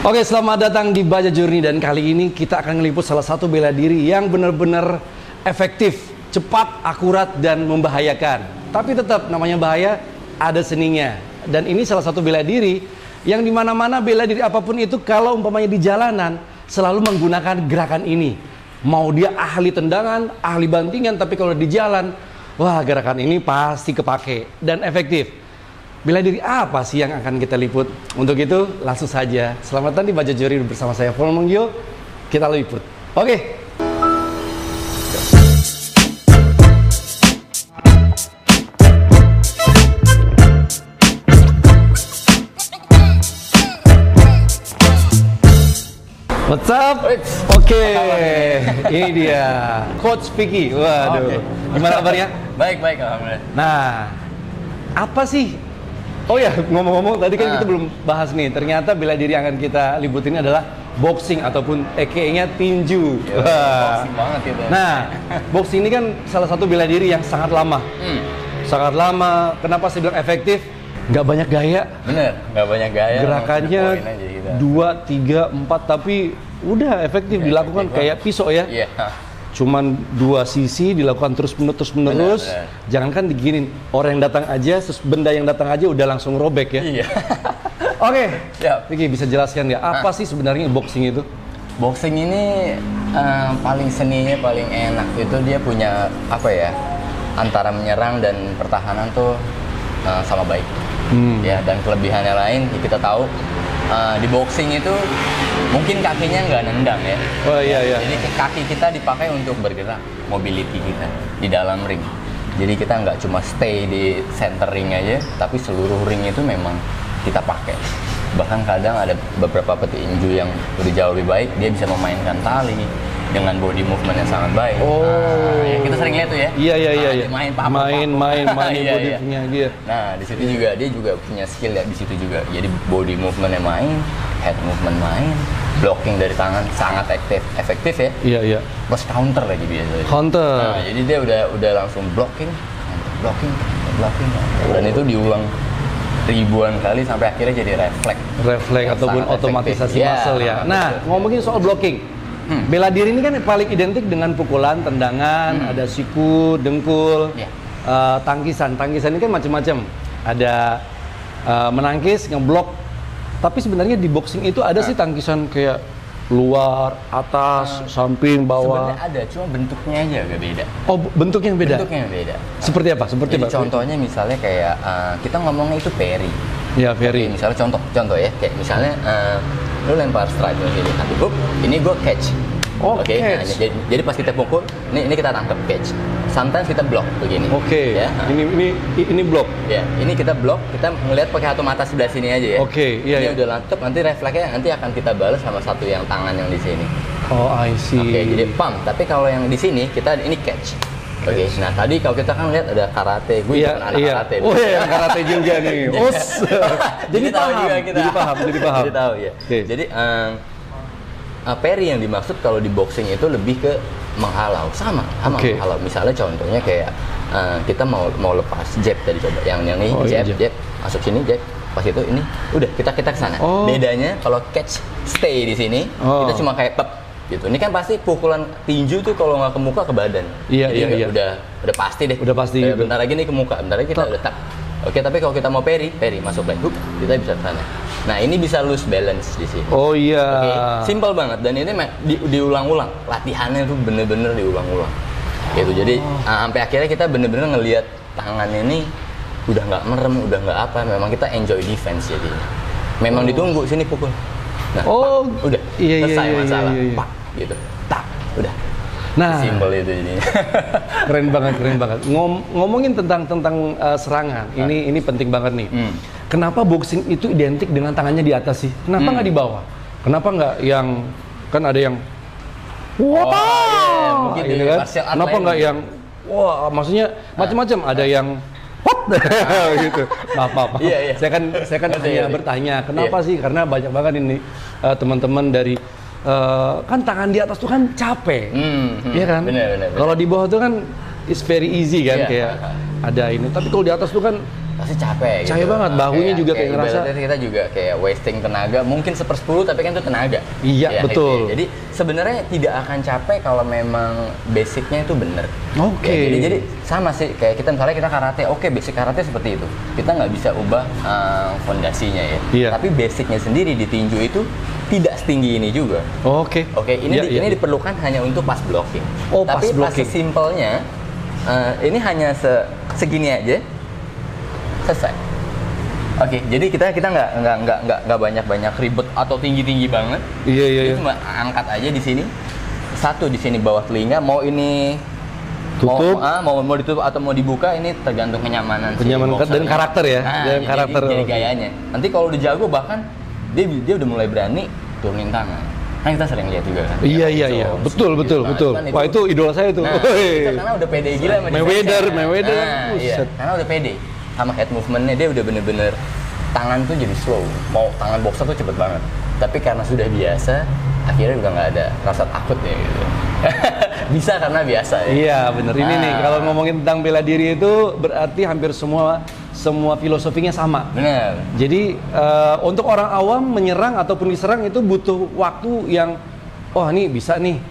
Oke, selamat datang di Baja Journey dan kali ini kita akan ngeliput salah satu bela diri yang benar-benar efektif, cepat, akurat, dan membahayakan. Tapi tetap namanya bahaya, ada seninya. Dan ini salah satu bela diri yang dimana-mana bela diri apapun itu kalau umpamanya di jalanan selalu menggunakan gerakan ini. Mau dia ahli tendangan, ahli bantingan, tapi kalau di jalan, wah gerakan ini pasti kepake dan efektif. Bela diri apa sih yang akan kita liput? Untuk itu langsung saja selamat datang di Baja Journey bersama saya Paul Mongyo. Kita liput. Oke. What's up? Oke. Ini dia Coach Vicky. Waduh. Gimana kabarnya? Baik, alhamdulillah. Nah, apa sih? Oh ya, ngomong-ngomong tadi kan kita belum bahas nih. Ternyata bela diri yang akan kita liputin adalah boxing ataupun aka-nya tinju. Boxing banget itu. Nah, boxing ini kan salah satu bela diri yang sangat lama. Sangat lama. Kenapa saya bilang efektif? Nggak banyak gaya. Bener, nggak banyak gaya. Gerakannya 2, 3, 4, tapi udah efektif dilakukan kayak pisau ya. Iya. Cuman 2 sisi dilakukan terus menerus. Benar. Jangankan diginin, orang yang datang aja, benda yang datang aja udah langsung robek ya. Iya. Oke, Siap. Vicky bisa jelaskan nggak apa sih sebenarnya boxing itu? Boxing ini paling seninya paling enak itu dia punya apa ya? Antara menyerang dan pertahanan tuh sama baik. Ya, dan kelebihannya lain kita tahu di boxing itu mungkin kakinya nggak nendang ya. Oh iya. Jadi kaki kita dipakai untuk bergerak, mobility kita di dalam ring. Jadi kita nggak cuma stay di center ring aja, tapi seluruh ring itu memang kita pakai. Bahkan kadang ada beberapa petinju yang udah jauh lebih baik, dia bisa memainkan tali dengan body movement yang sangat baik. Ya kita sering lihat tuh ya. Iya. Main Body-nya dia. Nah, di situ juga dia juga punya skill ya di situ juga. Jadi body movement-nya main, head movement main, blocking dari tangan sangat efektif ya. Iya. Plus counter lagi biasanya. Counter. Nah, jadi dia udah langsung blocking. Dan itu diulang ribuan kali sampai akhirnya jadi refleks Ataupun otomatisasi muscle ya. Nah, betul. ngomongin soal blocking. Bela diri ini kan paling identik dengan pukulan, tendangan, ada siku, dengkul, tangkisan. Tangkisan ini kan macam-macam. Ada menangkis, ngeblok. Tapi sebenarnya di boxing itu ada sih tangkisan kayak luar, atas, samping, bawah. Sebenarnya ada, cuma bentuknya aja agak beda. Oh, bentuknya yang beda? Bentuknya yang beda. Seperti apa? Seperti Jadi apa? contohnya misalnya kayak kita ngomongnya itu parry. Ya, very. Misalnya contoh ya, kayak misalnya lu lempar strike ke sini, nanti ini gue catch. Oh, Oke. catch. Nah, jadi pas kita pukul, ini kita tangkap catch. Sometimes kita block begini. Oke. Ya. Ini blok. Ya, ini kita block, kita ngelihat pakai satu mata sebelah sini aja ya. Oke, iya. Ini udah lantup, nanti refleksnya nanti akan kita balas sama satu yang tangan yang di sini. Oh, I see. Oke, jadi pump. Tapi kalau yang di sini kita ini catch. Oke, nah tadi kalau kita kan lihat ada karate, gue juga pernah ada karate. Oh iya, karate juga nih. Jadi tahu paham. juga kita. Jadi paham. Jadi tahu ya. Okay. Jadi parry yang dimaksud kalau di boxing itu lebih ke menghalau, sama menghalau. Misalnya contohnya kayak kita mau lepas jab tadi coba, yang ini jab, masuk sini jab, pas itu ini udah kita ke sana. Bedanya kalau catch stay di sini, kita cuma kayak pep gitu. Ini kan pasti pukulan tinju tuh kalau nggak ke muka ke badan. Iya. Udah pasti deh. Udah pasti gitu. Bentar lagi nih ke muka, bentar lagi kita udah tak. Oke, tapi kalau kita mau parry masuk back hook, kita bisa ke sana. Nah, ini bisa lose balance di sini. Oh iya. Oke, simple banget dan ini diulang-ulang. Latihannya tuh bener-bener diulang-ulang. Gitu. Jadi sampai akhirnya kita bener-bener ngelihat tangannya ini udah nggak merem, udah nggak apa. Memang kita enjoy defense jadi. Memang ditunggu sini pukul. Nah, udah selesai masalah. Pak, gitu. Tak, udah. Nah, simpel itu ini. keren banget. Ngomongin tentang serangan, ini penting banget nih. Kenapa boxing itu identik dengan tangannya di atas sih? Kenapa nggak di bawah? Kenapa nggak yang kan ada yang mungkin gitu kan? Kenapa nggak yang maksudnya macam-macam, ada yang gitu. Maaf. Iya. Saya kan hanya bertanya, kenapa sih? Karena banyak banget ini teman-teman dari kan tangan di atas tuh kan capek, iya kan? Bener. Kalau di bawah tuh kan it's very easy kan, kayak ada ini. Tapi kalau di atas tuh kan pasti capek gitu. Banget, bahunya juga kayak ngerasa. Kita juga kayak wasting tenaga, mungkin 1/10 tapi kan itu tenaga. Iya, betul. Jadi sebenarnya tidak akan capek kalau memang basicnya itu bener. Oke. Jadi sama sih kayak kita misalnya kita karate, basic karate seperti itu. Kita nggak bisa ubah fondasinya ya. Iya. Tapi basicnya sendiri di tinju itu tidak setinggi ini juga. Oke. Ini diperlukan hanya untuk pas blocking. Tapi pas sesimpelnya ini hanya segini aja. Selesai. Jadi kita nggak banyak ribet atau tinggi banget. Iya. Cuma angkat aja di sini. Satu di sini bawah telinga. Mau ini tutup, mau ditutup atau mau dibuka, ini tergantung kenyamanan dan karakter ya. Dan karakter. Jadi gayanya. Nanti kalau udah jago bahkan dia udah mulai berani turunin tangan. Kan kita sering lihat juga kan. Iya. Betul. Wah, itu idola saya tuh. Itu karena udah pede gila sama Mayweather. Iya, karena udah pede. Sama head movementnya dia udah bener-bener tangan tuh jadi slow. Mau tangan boxer tuh cepet banget. Tapi karena sudah biasa, akhirnya juga nggak ada rasa takutnya gitu. Bisa karena biasa ya. Iya bener. Ini nih kalau ngomongin tentang bela diri itu berarti hampir semua filosofinya sama. Bener. Jadi untuk orang awam menyerang ataupun diserang itu butuh waktu yang ini bisa nih.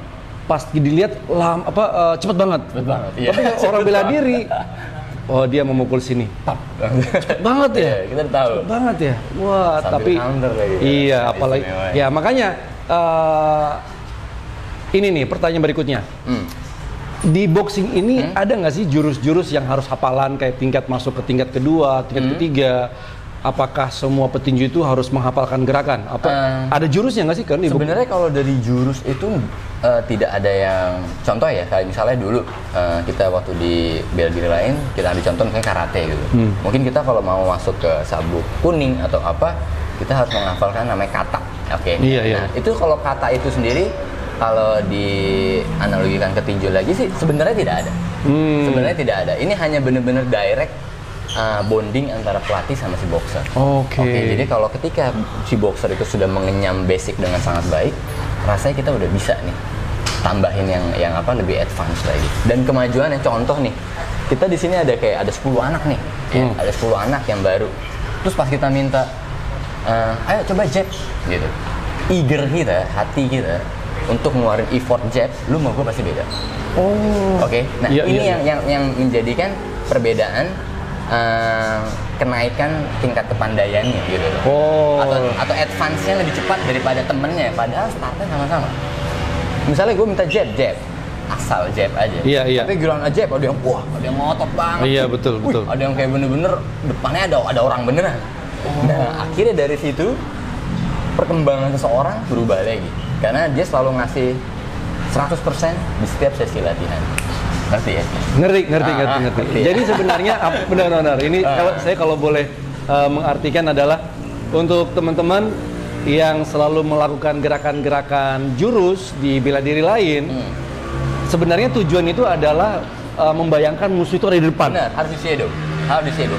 Pas dilihat cepet banget. Iya. Tapi orang bela diri, dia memukul sini. Cepet banget ya. Iya, kita tahu. Cepet banget ya. Wah, sambil tapi lagi, iya apalagi. Ya makanya ini nih pertanyaan berikutnya. Di boxing ini ada nggak sih jurus-jurus yang harus hafalan kayak tingkat masuk ke tingkat kedua, tingkat ketiga? Apakah semua petinju itu harus menghafalkan gerakan? Ada jurusnya nggak sih kan? Sebenarnya kalau dari jurus itu tidak ada yang contoh ya. Kayak misalnya dulu kita waktu di bela diri lain kita ambil contoh misalnya karate gitu. Mungkin kita kalau mau masuk ke sabuk kuning atau apa, kita harus menghafalkan namanya kata. Nah, itu kalau kata itu sendiri kalau dianalogikan ke tinju lagi sih sebenarnya tidak ada. Sebenarnya tidak ada. Ini hanya benar-benar direct bonding antara pelatih sama si boxer. Oke, jadi kalau ketika si boxer itu sudah mengenyam basic dengan sangat baik, rasanya kita udah bisa nih tambahin yang lebih advance lagi. Dan kemajuannya contoh nih, kita di sini ada 10 anak nih, ada 10 anak yang baru. Terus pas kita minta, ayo coba jab, gitu. Eager kita, hati kita untuk ngeluarin effort jab, lu mau gue pasti beda. Nah ini yang menjadikan perbedaan. Kenaikan tingkat kepandaiannya gitu atau advance-nya lebih cepat daripada temennya, padahal startnya sama-sama. Misalnya gue minta jab asal jab aja, tapi giliran jab ada yang ngotot banget, betul. Ada yang kayak bener-bener depannya ada orang beneran. Nah akhirnya dari situ perkembangan seseorang berubah lagi karena dia selalu ngasih 100% di setiap sesi latihan. Ngerti ya? Ngerti. Jadi sebenarnya benar-benar ini kalau boleh mengartikan adalah untuk teman-teman yang selalu melakukan gerakan-gerakan jurus di bela diri lain, sebenarnya tujuan itu adalah membayangkan musuh itu ada di depan. Benar, harus di shadow.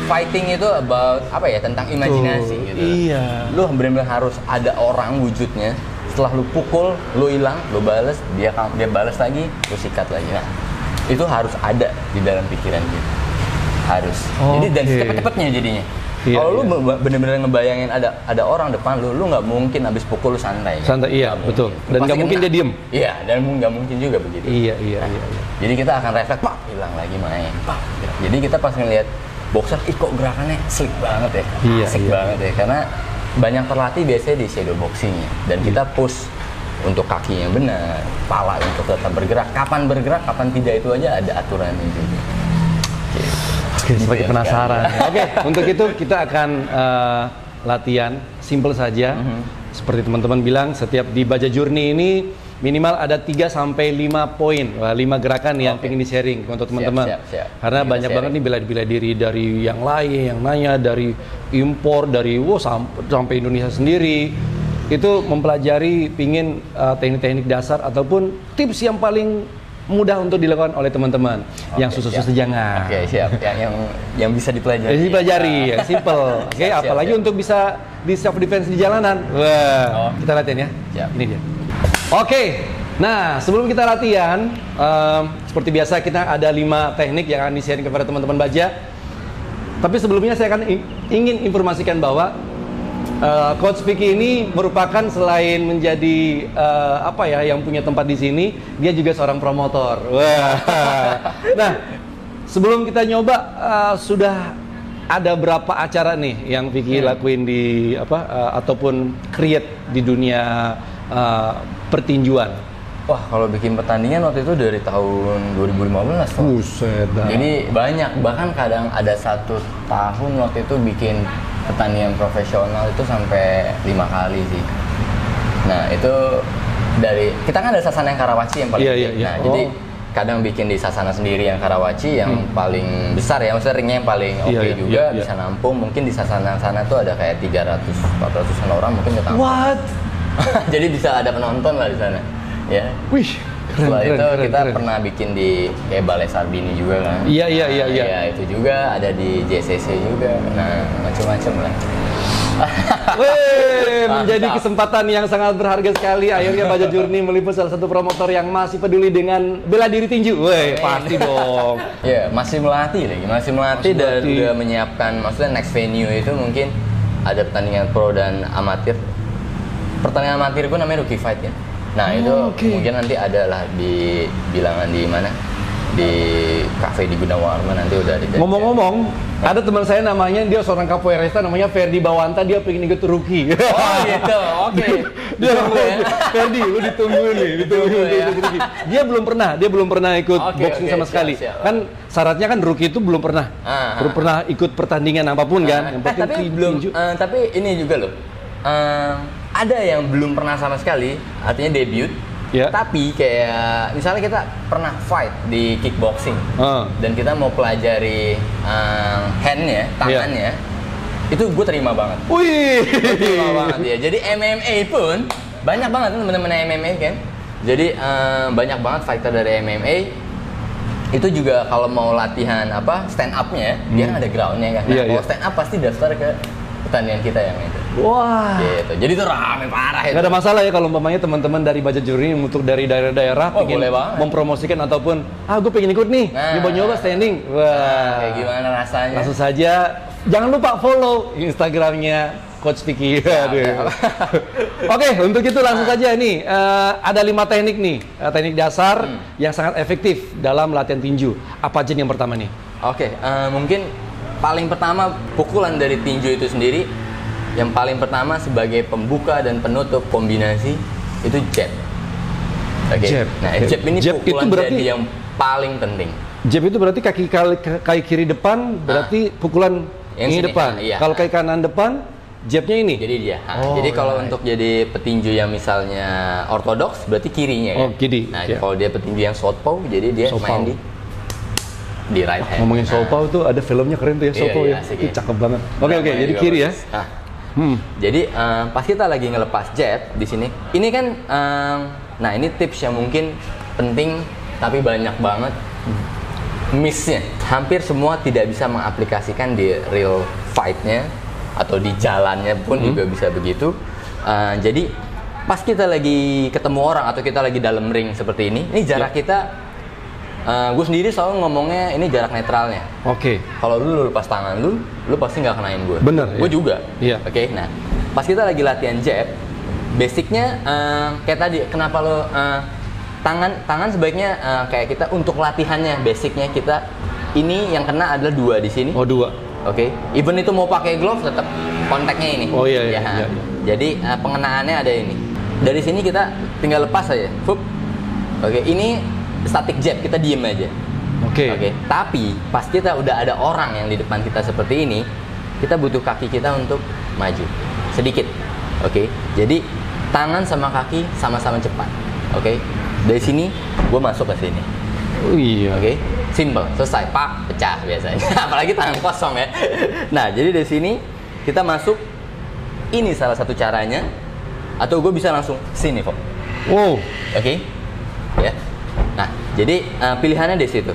Fighting itu about tentang imajinasi gitu. Iya. Lu benar-benar harus ada orang wujudnya. Setelah lu pukul, lu hilang, lu balas, dia balas lagi, lu sikat lagi. Nah, itu harus ada di dalam pikiran kita, harus. Jadi dan cepet-cepetnya jadinya. Kalau lu bener-bener ngebayangin ada orang depan lu nggak mungkin abis pukul lu santai. Iya, betul. Dan nggak mungkin dia diem. Iya, dan nggak mungkin juga begitu. Iya. Jadi kita akan refleks, hilang lagi main. Jadi kita pas ngelihat boxer, kok gerakannya slick banget ya, asik banget ya, karena banyak terlatih biasanya di shadow boxingnya, dan kita push untuk kakinya benar, kepala untuk tetap bergerak, kapan tidak itu aja ada aturannya juga. Seperti penasaran. Untuk itu kita akan latihan simple saja. Seperti teman-teman bilang, setiap di Baja Journey ini minimal ada 3-5 poin, 5 gerakan yang pengen di-sharing untuk teman-teman. Karena banyak banget nih bela diri dari yang lain, yang nanya dari impor, dari sampai Indonesia sendiri. Itu mempelajari pingin teknik-teknik dasar ataupun tips yang paling mudah untuk dilakukan oleh teman-teman. Yang susah-susah jangan. Siap. Yang bisa dipelajari. Yang simple. Apalagi untuk bisa di self defense di jalanan. Wah, kita latihan ya. Siap. Ini dia. Nah, sebelum kita latihan, seperti biasa kita ada 5 teknik yang akan di-share kepada teman-teman baja. Tapi sebelumnya saya akan ingin informasikan bahwa Coach Vicky ini merupakan selain menjadi yang punya tempat di sini, dia juga seorang promotor. Wah. Nah, sebelum kita nyoba, sudah ada berapa acara nih yang Vicky lakuin di ataupun create di dunia pertinjuan? Wah, kalau bikin pertandingan waktu itu dari tahun 2015. Buset dah. Jadi banyak, bahkan kadang ada 1 tahun waktu itu bikin pertandingan profesional itu sampai 5 kali sih. Nah, itu dari kita kan ada Sasana yang Karawaci yang paling gede. Nah, jadi kadang bikin di Sasana sendiri yang Karawaci yang paling besar ya, maksudnya ringnya yang paling juga bisa nampung. Mungkin di Sasana sana tuh ada kayak 300-400 orang mungkin ketemu. What? Jadi bisa ada penonton lah di sana. Ya. Wih, keren. Kita pernah bikin di kayak Balai Sarbini juga kan. Iya. Ya, itu juga ada di JCC juga. Nah, macam-macam lah. Wih, menjadi kesempatan yang sangat berharga sekali. Akhirnya Baja Journey meliput salah satu promotor yang masih peduli dengan bela diri tinju. Wih, pasti dong. Ya, masih melatih dan udah menyiapkan, maksudnya next venue itu mungkin ada pertandingan pro dan amatir. Pertandingan amatir gue namanya Rookie Fight ya. Nah, mungkin nanti ada lah di bilangan di mana? Di kafe di Gunawarman nanti udah ada. Ngomong-ngomong, ada teman saya namanya, dia seorang capoeirista namanya Ferdi Bawanta, dia pengen ikut rookie. Oh gitu, oke. Dia Ferdi, lu ditunggu ya. Dia belum pernah ikut boxing sama sekali. Siap. Kan syaratnya kan rookie itu belum pernah ikut pertandingan apapun kan. Yang penting tapi ini juga loh. Ada yang belum pernah sama sekali, artinya debut. Tapi kayak misalnya kita pernah fight di kickboxing dan kita mau pelajari handnya, tangannya, itu gue terima banget. Wih, terima banget ya. Jadi MMA pun banyak banget teman-teman MMA kan. Jadi banyak banget fighter dari MMA. Itu juga kalau mau latihan stand up-nya, dia kan ada ground-nya kan. Nah, kalau stand up pasti daftar ke pertandingan kita yang itu. Wah. Gitu. Jadi itu rame parah itu. Gak ada masalah ya kalau umpamanya teman-teman dari Baja Journey untuk dari daerah-daerah pengen mempromosikan ataupun gue pengen ikut nih, nyoba standing. Wah. Kayak gimana rasanya? Langsung saja jangan lupa follow Instagramnya Coach Vicky. Oke, untuk itu langsung saja nih ada 5 teknik nih, teknik dasar yang sangat efektif dalam latihan tinju. Apa aja nih yang pertama nih? Oke, mungkin paling pertama pukulan dari tinju itu sendiri. Yang paling pertama sebagai pembuka dan penutup kombinasi itu jab. Oke. Nah, jab ini pukulan jadi yang paling penting. Jab itu berarti kaki kiri depan, berarti pukulan yang ini depan. Kalau kaki kanan depan, jabnya ini. Jadi dia. Jadi kalau untuk jadi petinju yang misalnya ortodoks, berarti kirinya kan. Kiri. Nah, kalau dia petinju yang southpaw, jadi dia main di right hand. Ngomongin southpaw tuh ada filmnya keren tuh ya, southpaw ya. Itu cakep banget. Oke, jadi kiri ya. Jadi pas kita lagi ngelepas jab di sini, ini kan, nah ini tips yang mungkin penting tapi banyak banget missnya. Hampir semua tidak bisa mengaplikasikan di real fight-nya atau di jalannya pun juga bisa begitu. Jadi pas kita lagi ketemu orang atau kita lagi dalam ring seperti ini jarak kita. Gue sendiri selalu ngomongnya ini jarak netralnya. Oke. Kalau lu lepas tangan lu pasti nggak kenain gue. Bener. Gue juga. Iya. Oke. Nah, pas kita lagi latihan jab, basicnya kayak tadi. Kenapa lo tangan sebaiknya kayak kita untuk latihannya, basicnya kita ini yang kena adalah 2 di sini. Oh 2. Oke. Even itu mau pakai glove tetap kontaknya ini. Oh iya. Jadi pengenaannya ada ini. Dari sini kita tinggal lepas aja. Oke. Ini static jab, kita diem aja. Oke. Tapi pas kita udah ada orang yang di depan kita seperti ini, kita butuh kaki kita untuk maju sedikit. Oke. Jadi tangan sama kaki sama-sama cepat. Oke. Dari sini gue masuk ke sini. Oh iya. Oke. Simple, selesai, pak, pecah biasanya. Apalagi tangan kosong ya. Nah, jadi dari sini kita masuk. Ini salah satu caranya. Atau gue bisa langsung sini kok. Wow. Oke. Ya. Nah, jadi pilihannya di situ.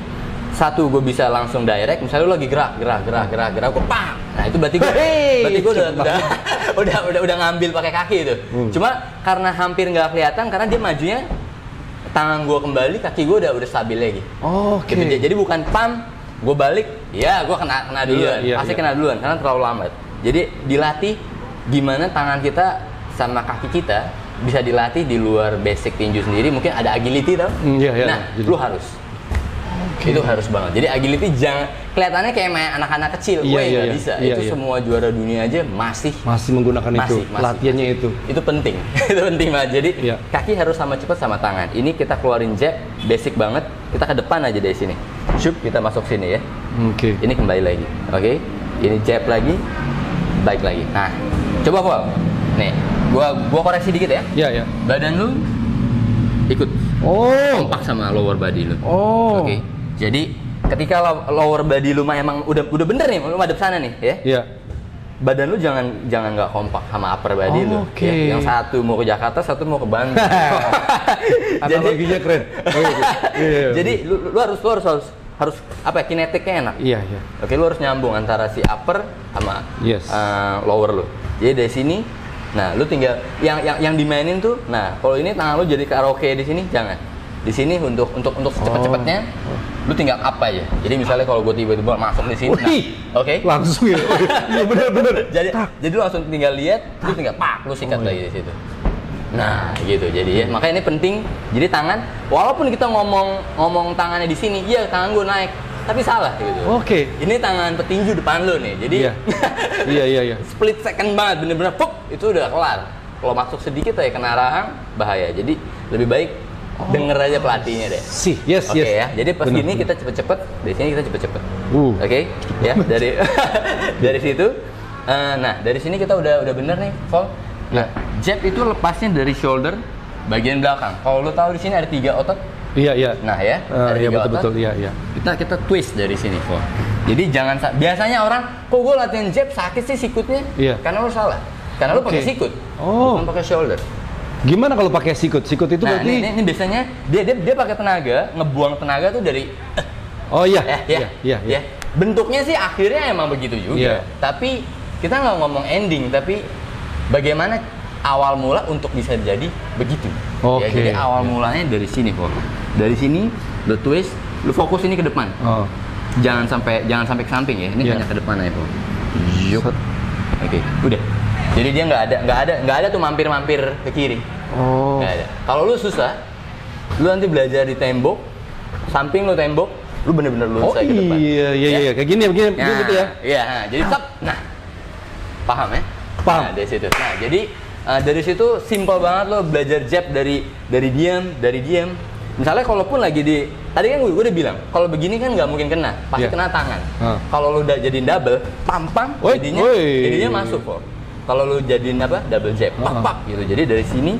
Satu, gue bisa langsung direct. Misalnya lu lagi gerak, gue pang. Nah itu berarti gue udah ngambil pakai kaki itu. Cuma karena hampir nggak kelihatan karena dia majunya tangan gue kembali, kaki gue udah stabil lagi. Oke. Gitu. Jadi bukan pam, gue balik, ya gue kena duluan, pasti kena duluan karena terlalu lambat. Jadi dilatih gimana tangan kita sama kaki kita bisa dilatih di luar basic tinju sendiri. Mungkin ada agility tau? Nah, lu harus. Itu harus banget. Jadi agility jangan kelihatannya kayak main anak-anak kecil. Nggak bisa. Itu semua juara dunia aja masih menggunakan itu. Latihannya itu. Itu penting. Itu penting banget. Jadi kaki harus sama cepat sama tangan. Ini kita keluarin jab, basic banget. Kita ke depan aja dari sini. Shup, kita masuk sini ya. Oke. Ini kembali lagi. Oke. Ini jab lagi, baik lagi. Nah, coba Paul. Nih, gua koreksi dikit ya. Iya. Badan lu ikut kompak sama lower body lu. Oke. Jadi ketika lower body lu emang udah bener nih, lu madep sana nih ya. Iya. Badan lu jangan nggak kompak sama upper body lu. Ya. Yang satu mau ke Jakarta, satu mau ke Bandung. Analoginya keren. Jadi lu harus apa ya, kinetiknya enak. Iya. Oke, lu harus nyambung antara si upper sama lower lu. Jadi dari sini, nah lu tinggal yang dimainin tuh. Nah, kalau ini tangan lu jadi karaoke di sini jangan. Di sini untuk cepet-cepetnya lu tinggal apa aja. Jadi misalnya kalau gue tiba-tiba masuk di sini, oke, langsung ya. Iya bener. Jadi lu langsung tinggal lihat, lu tinggal lu sikat lagi di situ. Nah, gitu. Jadi ya, makanya ini penting. Jadi tangan, walaupun kita ngomong tangannya di sini, iya tangan gue naik, tapi salah gitu. Oke. Ini tangan petinju depan lu nih. Jadi iya. Split second banget, bener-bener puk, itu udah kelar. Kalau masuk sedikit aja kena rahang, bahaya. Jadi lebih baik denger aja pelatihnya deh. Yes. Ya. Jadi pas gini kita cepet-cepet, di sini kita cepet-cepet. Oke? Ya, dari situ. Nah, dari sini kita udah bener nih, Paul. Nah, jab itu lepasnya dari shoulder bagian belakang. Kalau lu tahu di sini ada 3 otot. Iya. Nah, ya. Ada 3 otot. Betul. Iya. Kita twist dari sini, Paul. Jadi jangan biasanya orang, kok gue latihan jab sakit sih sikutnya? Iya. Karena lu salah. Karena lu pakai sikut. Bukan pakai shoulder. Gimana kalau pakai sikut? Sikut itu berarti ini biasanya dia pakai tenaga, ngebuang tenaga tuh dari Iya. Bentuknya sih akhirnya emang begitu juga. Tapi kita nggak ngomong ending, tapi bagaimana awal mula untuk bisa jadi begitu. Ya, jadi awal mulanya dari sini kok. Dari sini lu twist, lu fokus ini ke depan. Jangan sampai ke samping ya. Ini hanya ke depan aja, Pak. Oke, udah. Jadi dia nggak ada tuh mampir ke kiri. Nggak ada. Kalau lu susah, lu nanti belajar di tembok, samping lu tembok, lu bener-bener lurus aja ke depan. Iya. Kayak gini gitu ya. Iya. Jadi stop. Nah, paham ya? Paham. Nah, dari situ. Nah, jadi dari situ simple banget lo belajar jab dari diam. Misalnya kalaupun lagi tadi kan gue udah bilang, kalau begini kan nggak mungkin kena, pasti kena tangan. Kalau lu udah jadiin double, pam, jadinya masuk kok. Kalau lu jadiin double jab, pak gitu. Jadi dari sini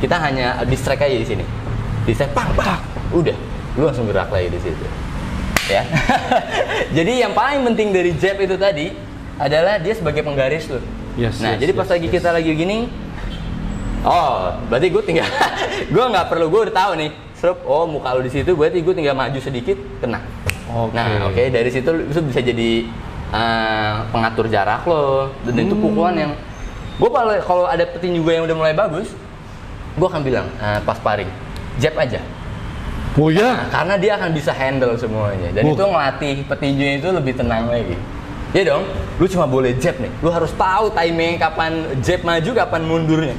kita hanya distract aja di sini. Distract pak. Udah, lu langsung gerak lagi di situ. Ya. Jadi yang paling penting dari jab itu tadi adalah dia sebagai penggaris lu. Jadi pas kita lagi gini, berarti gue tinggal gue nggak perlu, gue udah tahu nih. Muka lu di situ, berarti gue tinggal maju sedikit kena. Dari situ lu bisa jadi pengatur jarak lo, dan itu pukulan yang gue kalau ada petinju gue yang udah mulai bagus, gue akan bilang pas sparring jab aja. Karena dia akan bisa handle semuanya, dan itu ngelatih petinjunya itu lebih tenang lagi. Ya dong, lu cuma boleh jab nih, lu harus tahu timing kapan jab maju, kapan mundurnya.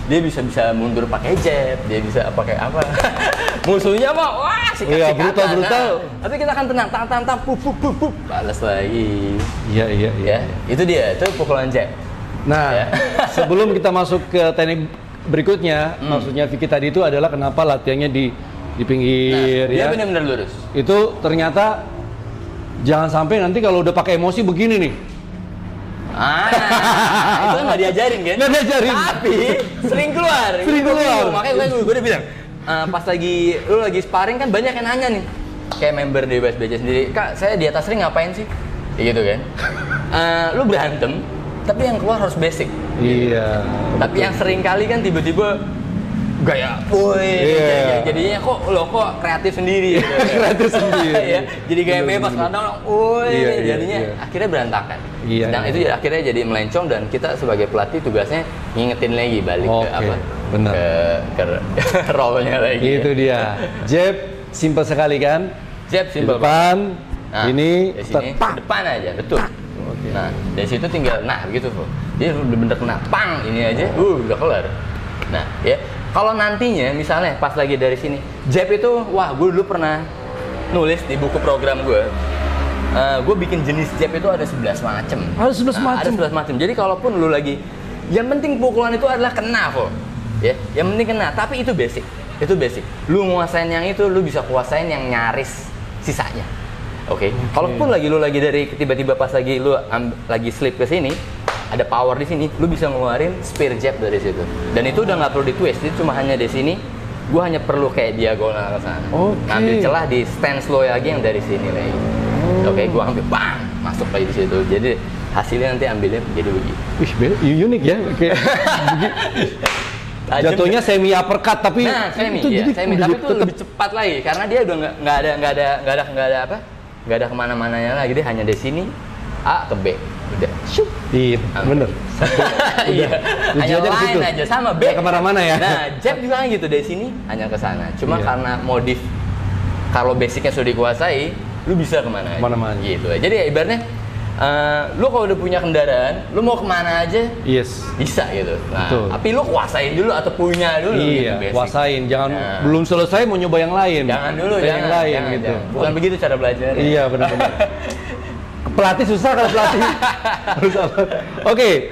Dia bisa mundur pakai jab, dia bisa pakai apa. Musuhnya mah sikat-sikatan. Brutal. Tapi kita akan tenang, tang, pup, balas lagi. Iya. Ya, itu dia, itu pukulan jab. Nah, sebelum kita masuk ke teknik berikutnya, maksudnya Vicky tadi itu adalah kenapa latihannya di pinggir dia benar-benar lurus. Itu ternyata jangan sampai nanti kalau udah pakai emosi begini nih. Itu nggak diajarin kan? Nggak diajarin. Tapi sering keluar. Makanya gue udah bilang, pas lu lagi sparring kan banyak yang nanya nih. Kayak member di WSBC sendiri, Kak, saya di atas ring ngapain sih? Kayak gitu kan. Lu berantem, tapi yang keluar harus basic. Iya. Tapi yang sering kali kan tiba-tiba gaya, jadinya kok kreatif sendiri gitu. Kreatif sendiri. Ya, jadi gaya bebas kadang jadinya akhirnya berantakan. Dan itu akhirnya jadi melencong dan kita sebagai pelatih tugasnya ngingetin lagi balik ke apa? Benar. Ke role-nya lagi. Itu dia. Jab simple sekali kan? Jab simple. Depan, ini ke depan aja, betul. Nah, dari situ tinggal begitu tuh. Dia bener-bener kena pang ini aja, udah kelar. Nah, ya. Kalau nantinya misalnya pas lagi dari sini, jab itu, gue dulu pernah nulis di buku program gue. Gue bikin jenis jab itu ada 11 macam. Ada 11 macam. Ada 11 macam. Jadi kalaupun lu lagi, yang penting pukulan itu adalah kena kok. Ya, yang penting kena. Tapi itu basic. Itu basic. Lu nguasain yang itu, lu bisa kuasain yang nyaris sisanya. Oke. Kalaupun lu lagi dari tiba-tiba pas lagi lu lagi slip ke sini, ada power di sini, lu bisa ngeluarin spear jab dari situ. Dan itu udah nggak perlu di twist, itu cuma hanya di sini. Gua hanya perlu kayak diagonal ke sana. Ngambil celah di stance lo lagi yang dari sini lagi. Oke, gua ambil bang, masuk lagi di situ. Jadi hasilnya nanti ambilnya jadi begitu. Wih, unik ya. Kayak jatuhnya semi uppercut tapi semi tapi itu lebih cepat lagi karena dia udah nggak ada kemana-mananya lagi, dia hanya di sini A ke B. Udah, iya, bener. Iya, hanya line aja sama B. Gak kemana-mana ya. Nah, jab juga kan gitu dari sini hanya ke sana. Cuma karena modif, kalau basicnya sudah dikuasai, lu bisa kemana-mana. Gitu. Jadi ya ibaratnya, lu kalau udah punya kendaraan, lu mau kemana aja, bisa gitu. Nah, tapi lu kuasain dulu atau punya dulu. Iya, gitu, kuasain. Jangan belum selesai mau nyoba yang lain. Jangan dulu, jangan. Gitu. Bukan begitu cara belajar. Iya, benar-benar. Pelatih susah kalau pelatih. Oke,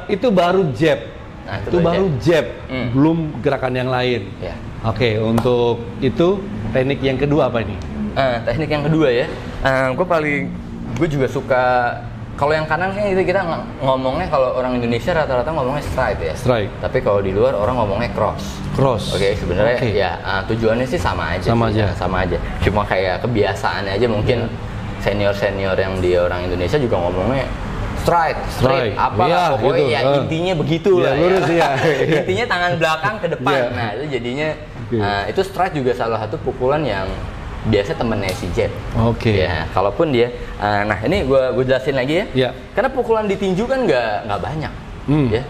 itu baru jab. Nah, itu baru jab, belum gerakan yang lain. Ya. Oke, untuk itu teknik yang kedua apa ini? Teknik yang kedua ya, gue juga suka. Kalau yang kanan kan itu kita ngomongnya, kalau orang Indonesia rata-rata ngomongnya strike ya. Strike. Tapi kalau di luar orang ngomongnya cross. Oke, sebenarnya ya tujuannya sih sama aja. Sama aja. Cuma kayak kebiasaannya aja mungkin. Senior yang di orang Indonesia juga ngomongnya straight, pokoknya gitu. Intinya begitu lah lurus, ya. Intinya tangan belakang ke depan. Nah, itu jadinya itu straight juga salah satu pukulan yang biasa temennya si jab. Ya, kalaupun dia, nah ini gue jelasin lagi ya. Karena pukulan di tinju kan nggak banyak, ya.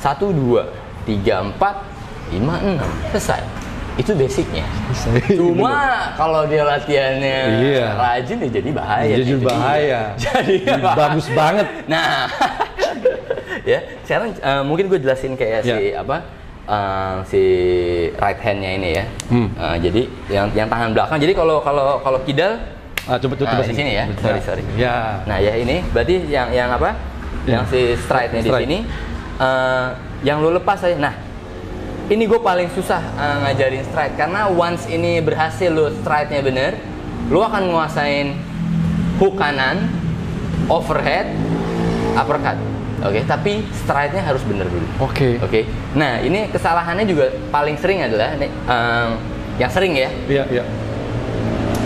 1, 2, 3, 4, 5, 6 selesai. Itu basicnya. Cuma kalau dia latihannya rajin ya jadi bahaya. Jadi bagus banget. Nah, ya sekarang mungkin gue jelasin kayak si right hand-nya ini ya. Jadi yang tangan belakang. Jadi kalau kidal, coba di sini ya. Sorry. Ya. Nah ya ini berarti yang apa? Yang si stride-nya di sini. Yang lo lepas aja. Nah. Ini gue paling susah ngajarin stride karena once ini berhasil lo stride-nya bener, lo akan nguasain hook kanan, overhead, uppercut. Tapi stride-nya harus bener dulu. Nah, ini kesalahannya juga paling sering adalah yang sering ya. Iya.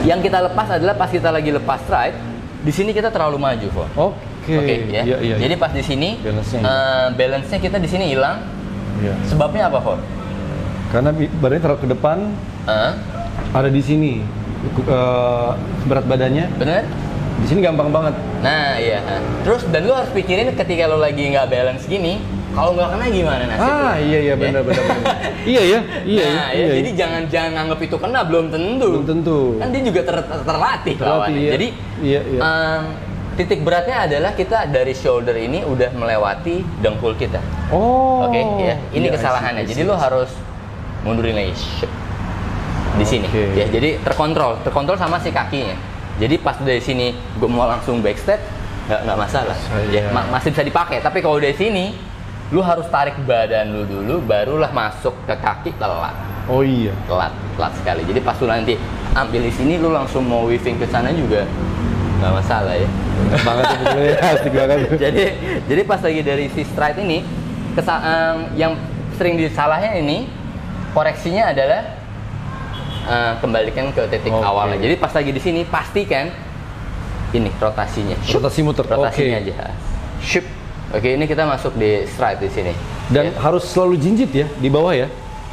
Yang kita lepas adalah pas kita lagi lepas stride, di sini kita terlalu maju, Fon. Ya. Jadi pas di sini balance-nya kita di sini hilang. Sebabnya apa, Fon? Karena badannya terlalu ke depan, ada di sini berat badannya. Bener? Di sini gampang banget. Nah iya. Terus dan lu harus pikirin ketika lu lagi nggak balance gini, kalau nggak kena gimana nasibnya? Iya benar. Iya. Jadi jangan anggap itu kena, belum tentu. Kan dia juga terlatih lawannya. Iya. Jadi titik beratnya adalah kita dari shoulder ini udah melewati dengkul kita. Ini kesalahannya. Jadi lo harus mundurin lagi di sini. Ya, jadi terkontrol sama si kakinya. Jadi pas dari sini gue mau langsung backstep, nggak masalah. Masih bisa dipakai. Tapi kalau dari sini, lu harus tarik badan lu dulu, barulah masuk ke kaki telat. Telat sekali. Jadi pas lu nanti ambil di sini, lu langsung mau weaving ke sana juga nggak masalah ya. Asik banget. Jadi pas lagi dari si stride ini, yang sering disalahnya ini koreksinya adalah kembalikan ke titik awalnya. Jadi pas lagi di sini pastikan ini rotasinya. Rotasi muter. Rotasinya aja. Ini kita masuk di stride di sini. Dan harus selalu jinjit ya di bawah ya.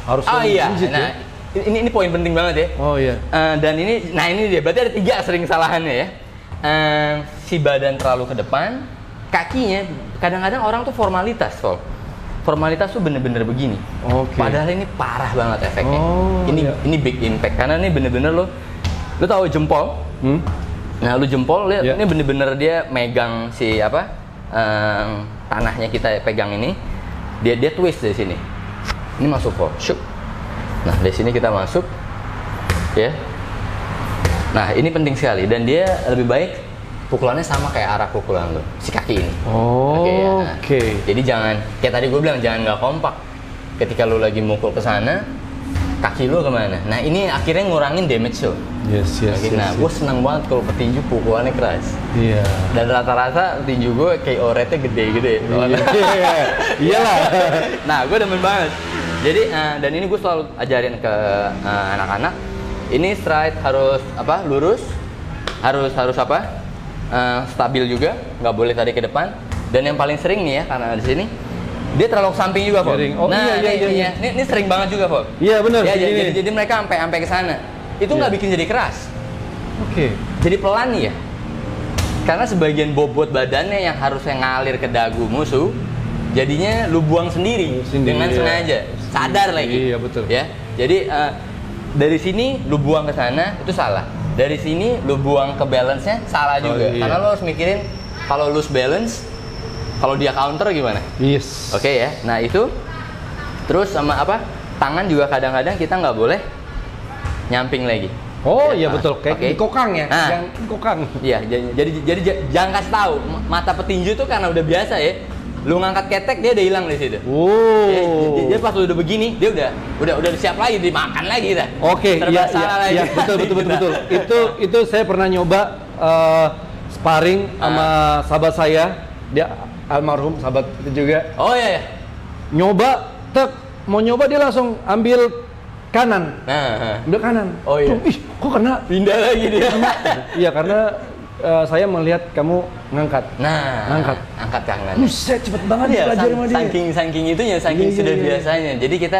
Harus iya. rigid, Nah, ya? ini poin penting banget ya. Oh iya. Dan ini dia. Berarti ada 3 sering kesalahannya ya. Si badan terlalu ke depan, kakinya kadang-kadang orang tuh formalitas, formalitas tuh bener-bener begini. Oke. Padahal ini parah banget efeknya. Oh, Ini big impact karena ini bener-bener lo tahu jempol. Nah, lu jempol ini bener-bener dia megang si tanahnya kita pegang ini. Dia twist dari sini. Ini masuk kok. Syuk. Nah, dari sini kita masuk. Ya. Nah, ini penting sekali dan dia lebih baik pukulannya sama kayak arah pukulan lo, si kaki ini. Oke. Jadi jangan, kayak tadi gue bilang, jangan nggak kompak. Ketika lo lagi mukul ke sana, kaki lo kemana? Nah, ini akhirnya ngurangin damage lo. Yes. Nah, gue senang banget kalau petinju pukulannya keras. Iya. Dan rata-rata petinju gue KO rate-nya gede-gede. Iyalah. Nah, gue demen banget. Jadi, dan ini gue selalu ajarin ke anak-anak. Ini stride harus lurus, harus stabil juga, nggak boleh tarik ke depan. Dan yang paling sering nih ya, karena di sini dia terlalu ke samping juga, Fok. Oh, nah, iya. Ini sering banget juga, Fok. Iya, benar. Ya, jadi mereka sampai ke sana. Itu nggak bikin jadi keras. Oke. Jadi pelan nih ya. Karena sebagian bobot badannya yang harusnya ngalir ke dagu musuh, jadinya lu buang sendiri dengan sengaja. Sadar lagi. Iya, betul. Ya. Jadi dari sini lu buang ke sana, itu salah. Dari sini lu buang ke balance-nya, salah juga. Karena lu harus mikirin kalau lose balance, kalau dia counter gimana? Yes. Oke ya. Nah, itu terus sama tangan juga kadang-kadang kita nggak boleh nyamping lagi. Oh iya betul, kayak di kokang ya, nah, yang kokang. Iya, jadi jangan kasih tahu. Mata petinju tuh karena udah biasa ya. Lu ngangkat ketek dia udah hilang di situ. Dia pas udah begini, dia udah siap lagi dimakan lagi dah. Oke, iya, betul. Itu saya pernah nyoba sparring sama sahabat saya, dia almarhum sahabat itu juga. Oh iya. Nyoba, mau nyoba dia langsung ambil kanan. Ambil kanan. Oh iya. Ih, kok kena? Pindah lagi dia. Iya, karena saya melihat kamu ngangkat. Angkat tangan. Buset, cepet banget ya belajar sama dia. Saking itunya, sudah biasanya. Jadi kita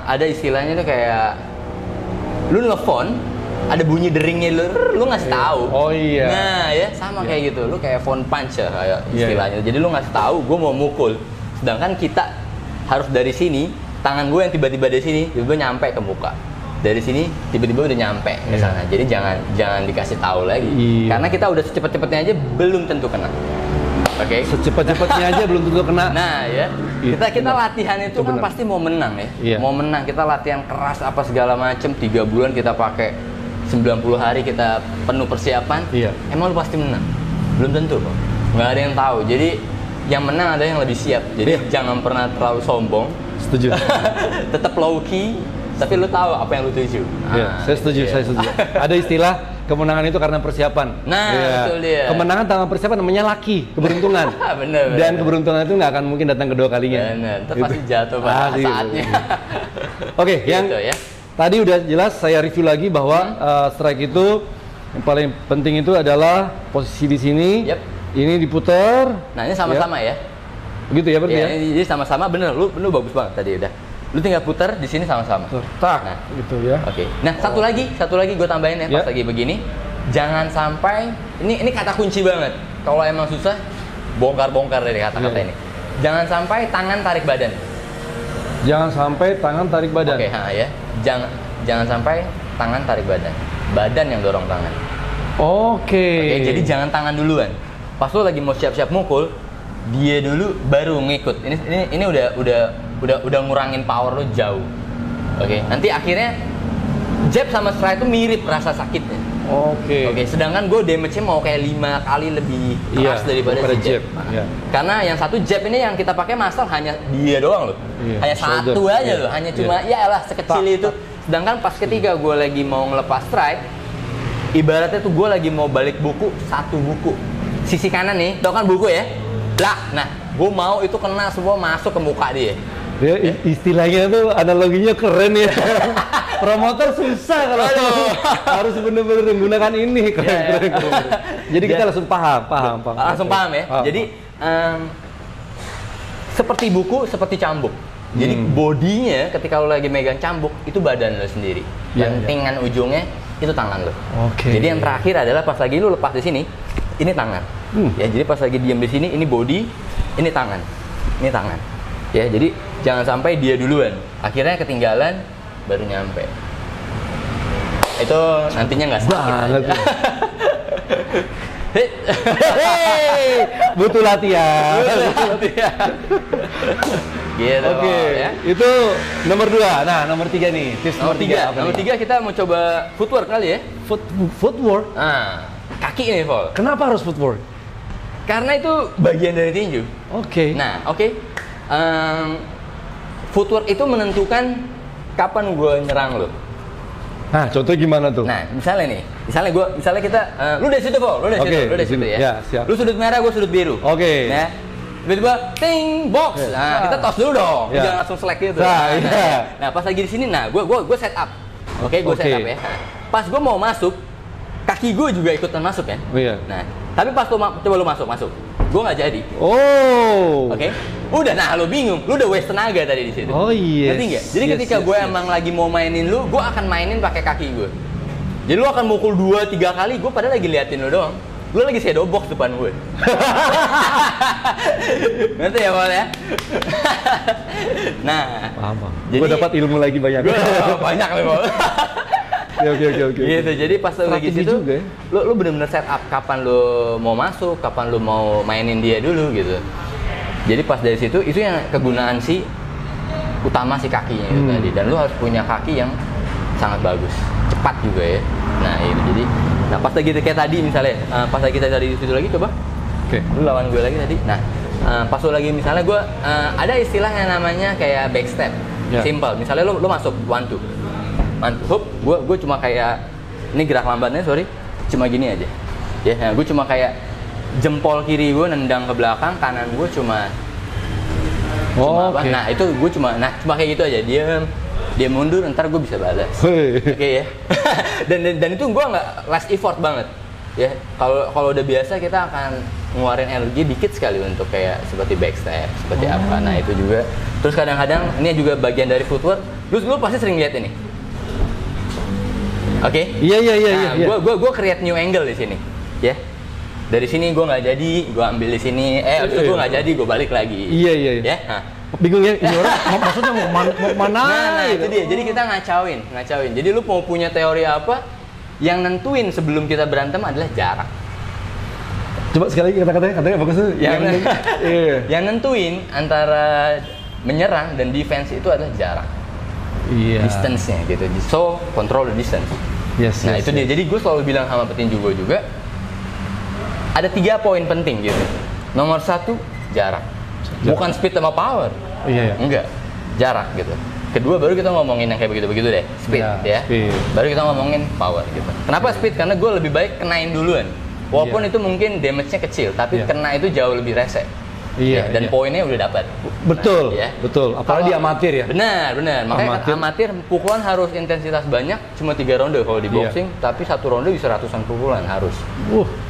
ada istilahnya tuh kayak lu nelfon, ada bunyi deringnya lu ngasih tahu. Oh iya. Nah, ya sama kayak gitu. Lu kayak phone punch ya kayak istilahnya. Jadi lu ngasih tahu gue mau mukul. Sedangkan kita harus dari sini, tangan gue yang tiba-tiba dari sini, tiba-tiba nyampe ke muka. Dari sini tiba-tiba udah nyampe ke sana. Jadi jangan dikasih tahu lagi. Karena kita udah secepat-cepatnya aja belum tentu kena. Oke. Secepat-cepatnya aja belum tentu kena. Nah, ya. Kita latihan itu kan pasti mau menang ya. Mau menang, kita latihan keras apa segala macem, 3 bulan kita pakai 90 hari kita penuh persiapan. Emang lu pasti menang? Belum tentu kok. Nggak ada yang tahu. Jadi yang menang ada yang lebih siap. Jadi jangan pernah terlalu sombong. Setuju. Tetap low key. Tapi lu tahu apa yang lu tuju. Saya setuju. Ada istilah kemenangan itu karena persiapan. Nah, betul dia. Kemenangan tanpa persiapan namanya laki, keberuntungan. Bener. Dan keberuntungan itu nggak akan mungkin datang kedua kalinya. Bener. Pasti jatuh pada saatnya. Oke, yang tadi udah jelas saya review lagi bahwa strike itu yang paling penting itu adalah posisi di sini. Ini diputar. Nah, ini sama-sama ya. Begitu ya berarti ya? Ini sama-sama bener. Lu bagus banget tadi udah. Lu tinggal putar di sini sama-sama. Nah, gitu ya. Oke. Nah, satu lagi gue tambahin ya pas lagi begini. Jangan sampai ini kata kunci banget. Kalau emang susah bongkar dari kata-kata ini. Jangan sampai tangan tarik badan. Jangan sampai tangan tarik badan. Oke, ya. Jangan sampai tangan tarik badan. Badan yang dorong tangan. Oke, jadi jangan tangan duluan. Pas lu lagi mau siap-siap mukul, dia dulu baru ngikut. Ini udah ngurangin power lu jauh. Oke, nanti akhirnya jab sama strike itu mirip rasa sakitnya. Oke, sedangkan gue damage-nya mau kayak 5 kali lebih keras daripada si jab. Karena yang satu jab ini yang kita pakai master hanya dia doang loh. Hanya satu aja loh, hanya cuma ya lah sekecil itu. Sedangkan pas ketika gue lagi mau ngelepas strike, ibaratnya tuh gue lagi mau balik buku, satu buku sisi kanan nih, tau kan buku ya? Nah, gue mau itu kena semua masuk ke muka dia. Istilahnya tuh analoginya keren ya. Promotor susah kalau harus bener-bener menggunakan ini. Keren. Jadi kita langsung paham. Langsung paham ya. Jadi seperti buku, seperti cambuk. Jadi bodinya ketika lo lagi megang cambuk itu badan lo sendiri. Lentingan ujungnya itu tangan lo. Jadi yang terakhir adalah pas lagi lo lepas di sini, ini tangan. Ya, jadi pas lagi diam di sini, ini body, ini tangan. Ini tangan. Ya, jadi jangan sampai dia duluan. Akhirnya ketinggalan baru nyampe. Itu nantinya nggak sakit. Butuh latihan. Gitu. Ya. Itu nomor 2. Nah, nomor 3 nih. Tips nomor 3. Nomor 3 kita mau coba footwork kali ya. Footwork. Nah, kaki nih, Vol. Kenapa harus footwork? Karena itu bagian dari tinju. Nah, footwork itu menentukan kapan gue nyerang lo. Nah, contoh gimana tuh? Nah, misalnya kita, lu dari situ, Vol, lu dari situ ya. Ya, siap. Lu sudut merah, gue sudut biru. Ya. Tiba-tiba, ting, box. Nah, kita toss dulu dong. Ya. Jangan langsung selek gitu. Nah, pas lagi di sini, gue set up. Gue set up ya. Pas gue mau masuk, kaki gue juga ikutan masuk kan. Nah, tapi pas coba lu masuk. Gue nggak jadi. Udah, nah lu bingung, lu udah waste tenaga tadi di situ. Ngerti nggak? Jadi ketika gue emang lagi mau mainin lu, gue akan mainin pakai kaki gue. Jadi lu akan mukul 2-3 kali, gue padahal lagi liatin lu doang. Lu lagi shadow box depan gue. Ngerti ya, Pak ya? Nah, paham. Gue dapat ilmu lagi banyak. Banyak nih, Pak. Oke. Gitu, jadi pas lu lagi situ, ya? lu bener-bener set up kapan lu mau masuk, kapan lu mau mainin dia dulu gitu. Jadi pas dari situ, itu yang kegunaan utama si kakinya itu tadi. Dan lu harus punya kaki yang sangat bagus, cepat juga ya. Nah itu jadi, pas lagi kayak tadi misalnya, pas lagi kita dari situ lagi coba, lu lawan gue lagi tadi. Nah, pas lu lagi misalnya gue, ada istilah yang namanya kayak backstep, simple. Misalnya lu masuk 1-2, gue cuma kayak, ini gerak lambatnya cuma gini aja. Ya, nah, gue cuma kayak jempol kiri gue nendang ke belakang, kanan gue cuma nah itu gue cuma kayak gitu aja, dia mundur, ntar gue bisa balas. Ya. dan itu gue nggak last effort banget ya. Kalau udah biasa kita akan ngeluarin energi dikit sekali untuk kayak seperti backstep, seperti apa. Nah itu juga. Terus kadang-kadang ini juga bagian dari footwork. Lu pasti sering lihat ini. Iya. Gue create new angle di sini ya. Dari sini gue nggak jadi, gue ambil di sini. Abis itu gue nggak jadi, gue balik lagi. Iya. Ya. Bingung ya, ini orang maksudnya mau mana? Nah itu dia. Jadi kita ngacauin. Jadi lu mau punya teori apa? Yang nentuin sebelum kita berantem adalah jarak. Coba sekali lagi katanya bagus tuh. Yang nentuin antara menyerang dan defense itu adalah jarak. Distance-nya gitu. So control the distance. Itu dia. Jadi gue selalu bilang sama petinju gue juga, ada 3 poin penting gitu. Nomor 1, jarak. Bukan speed sama power. Enggak, jarak gitu. Kedua baru kita ngomongin yang kayak begitu-begitu deh, speed ya. Baru kita ngomongin power gitu. Kenapa speed? Karena gue lebih baik kenain duluan. Walaupun itu mungkin damage-nya kecil, tapi kena itu jauh lebih rese. Dan poinnya udah dapat. Betul. Apalagi amatir ya. Benar. Makanya amatir pukulan harus intensitas banyak, cuma 3 ronde kalau di boxing, tapi 1 ronde bisa ratusan pukulan harus.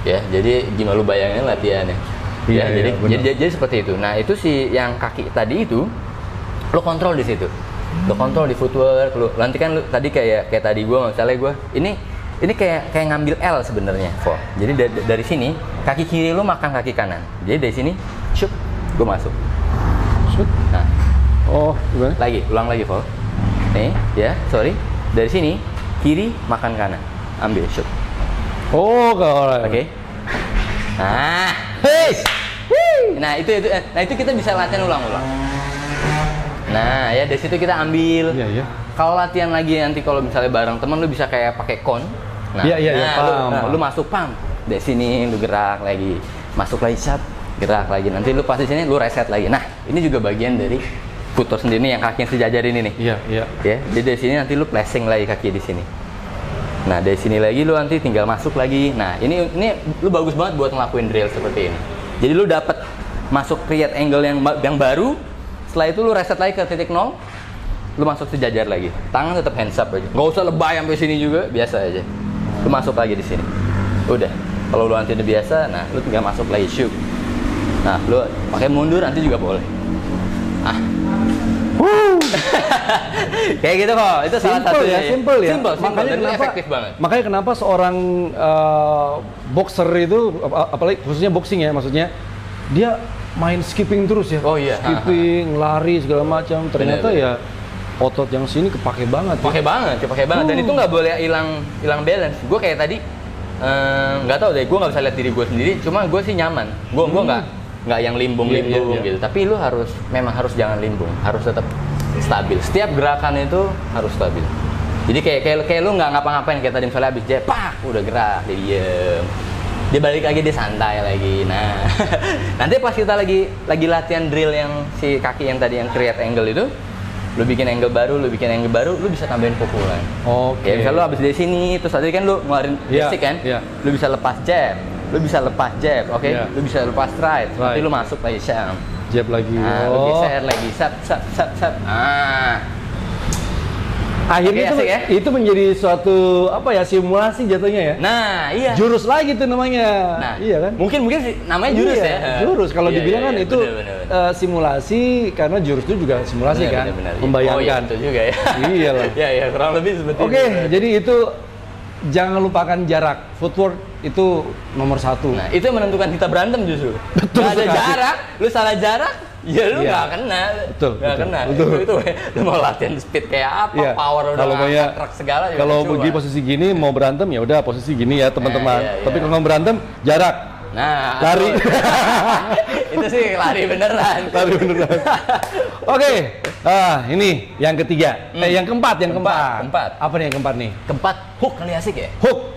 Ya, jadi gimana lu bayangin latihannya. Jadi seperti itu. Nah, itu yang kaki tadi itu lo kontrol di situ. Lo kontrol di footwork, nanti kan tadi kayak tadi misalnya gue ini kayak ngambil L sebenarnya, Jadi dari sini kaki kiri lo makan kaki kanan. Jadi dari sini, shoot, gue masuk. Shoot. Nah. Gimana? Ulang lagi, Vol. Nih, ya, dari sini kiri makan kanan, ambil shoot. Oke. Nah, itu kita bisa latihan ulang-ulang. Nah, ya dari situ kita ambil. Kalau latihan lagi nanti kalau misalnya bareng teman lu bisa kayak pakai kon. Lu masuk pam. Dari sini lu gerak lagi, masuk lagi shot, gerak lagi. Nanti lu pas di sini lu reset lagi. Nah, ini juga bagian dari footwork sendiri yang kaki yang sejajar ini nih. Ya, jadi dari sini nanti lu flashing lagi kaki di sini. Nah, dari sini lagi lu nanti tinggal masuk lagi. Nah, ini lu bagus banget buat ngelakuin drill seperti ini. Jadi lu dapat masuk create angle yang baru. Setelah itu lu reset lagi ke titik 0. Lu masuk sejajar lagi. Tangan tetap hands up aja. Nggak usah lebay sampai sini juga, biasa aja. Lu masuk lagi di sini. Udah. Kalau lu nanti udah biasa, nah lu tinggal masuk lagi shoot. Nah, lu pakai mundur nanti juga boleh. Kayak gitu kok. Itu salah satu ya, simple ya. Simple, Makanya dan itu kenapa efektif banget. Makanya kenapa seorang boxer itu apalagi khususnya boxing ya, maksudnya dia main skipping terus ya. Oh iya. Skipping, lari segala macam. Ternyata Bener. ya otot yang sini kepake banget. Pakai banget. Dan itu nggak boleh hilang balance. Gue kayak tadi nggak tahu deh, gue nggak bisa lihat diri gue sendiri. Cuma gue sih nyaman. Gue nggak yang limbung gitu. Tapi lu memang harus jangan limbung. Harus tetap stabil. Setiap gerakan itu harus stabil. Jadi kayak lu nggak ngapa-ngapain kayak tadi misalnya habis jab, pak, udah gerak, dia diem. Dia balik lagi, dia santai lagi. Nah, nanti pas kita lagi latihan drill yang si kaki yang tadi yang create angle itu, lu bikin angle baru, lu bisa tambahin pukulan. Oke. Ya misalnya lu habis dari sini, terus tadi kan lu ngeluarin basic kan, lu bisa lepas jab, oke? Lu bisa lepas right, nanti lu masuk lagi jab lagi. Nah, lu geser lagi, sap. Akhirnya itu menjadi suatu simulasi jatuhnya ya. Nah, iya. Jurus lagi tuh namanya. Nah, iya kan? Mungkin sih namanya jurus ya. Jurus kalau dibilang kan itu bener. Simulasi karena jurus itu juga simulasi kan. Bener. Membayangkan. Oh iya, itu juga ya. Iyalah. Iya, kurang lebih seperti itu. Oke, jadi itu jangan lupakan jarak. Footwork itu nomor 1. Nah, itu yang menentukan kita berantem justru. Betul Gak ada sekali. jarak, lu salah jarak, ya lu nggak kena. Betul. Itu lu mau latihan speed kayak apa, power udah ngangkat segala. Kalau di posisi gini mau berantem ya udah posisi gini ya teman-teman. Tapi kalau mau berantem jarak. Nah, lari. Itu sih lari beneran. Oke. Ini yang ketiga. Yang keempat. Apa nih yang keempat nih? Keempat, hook kali asik ya? Hook.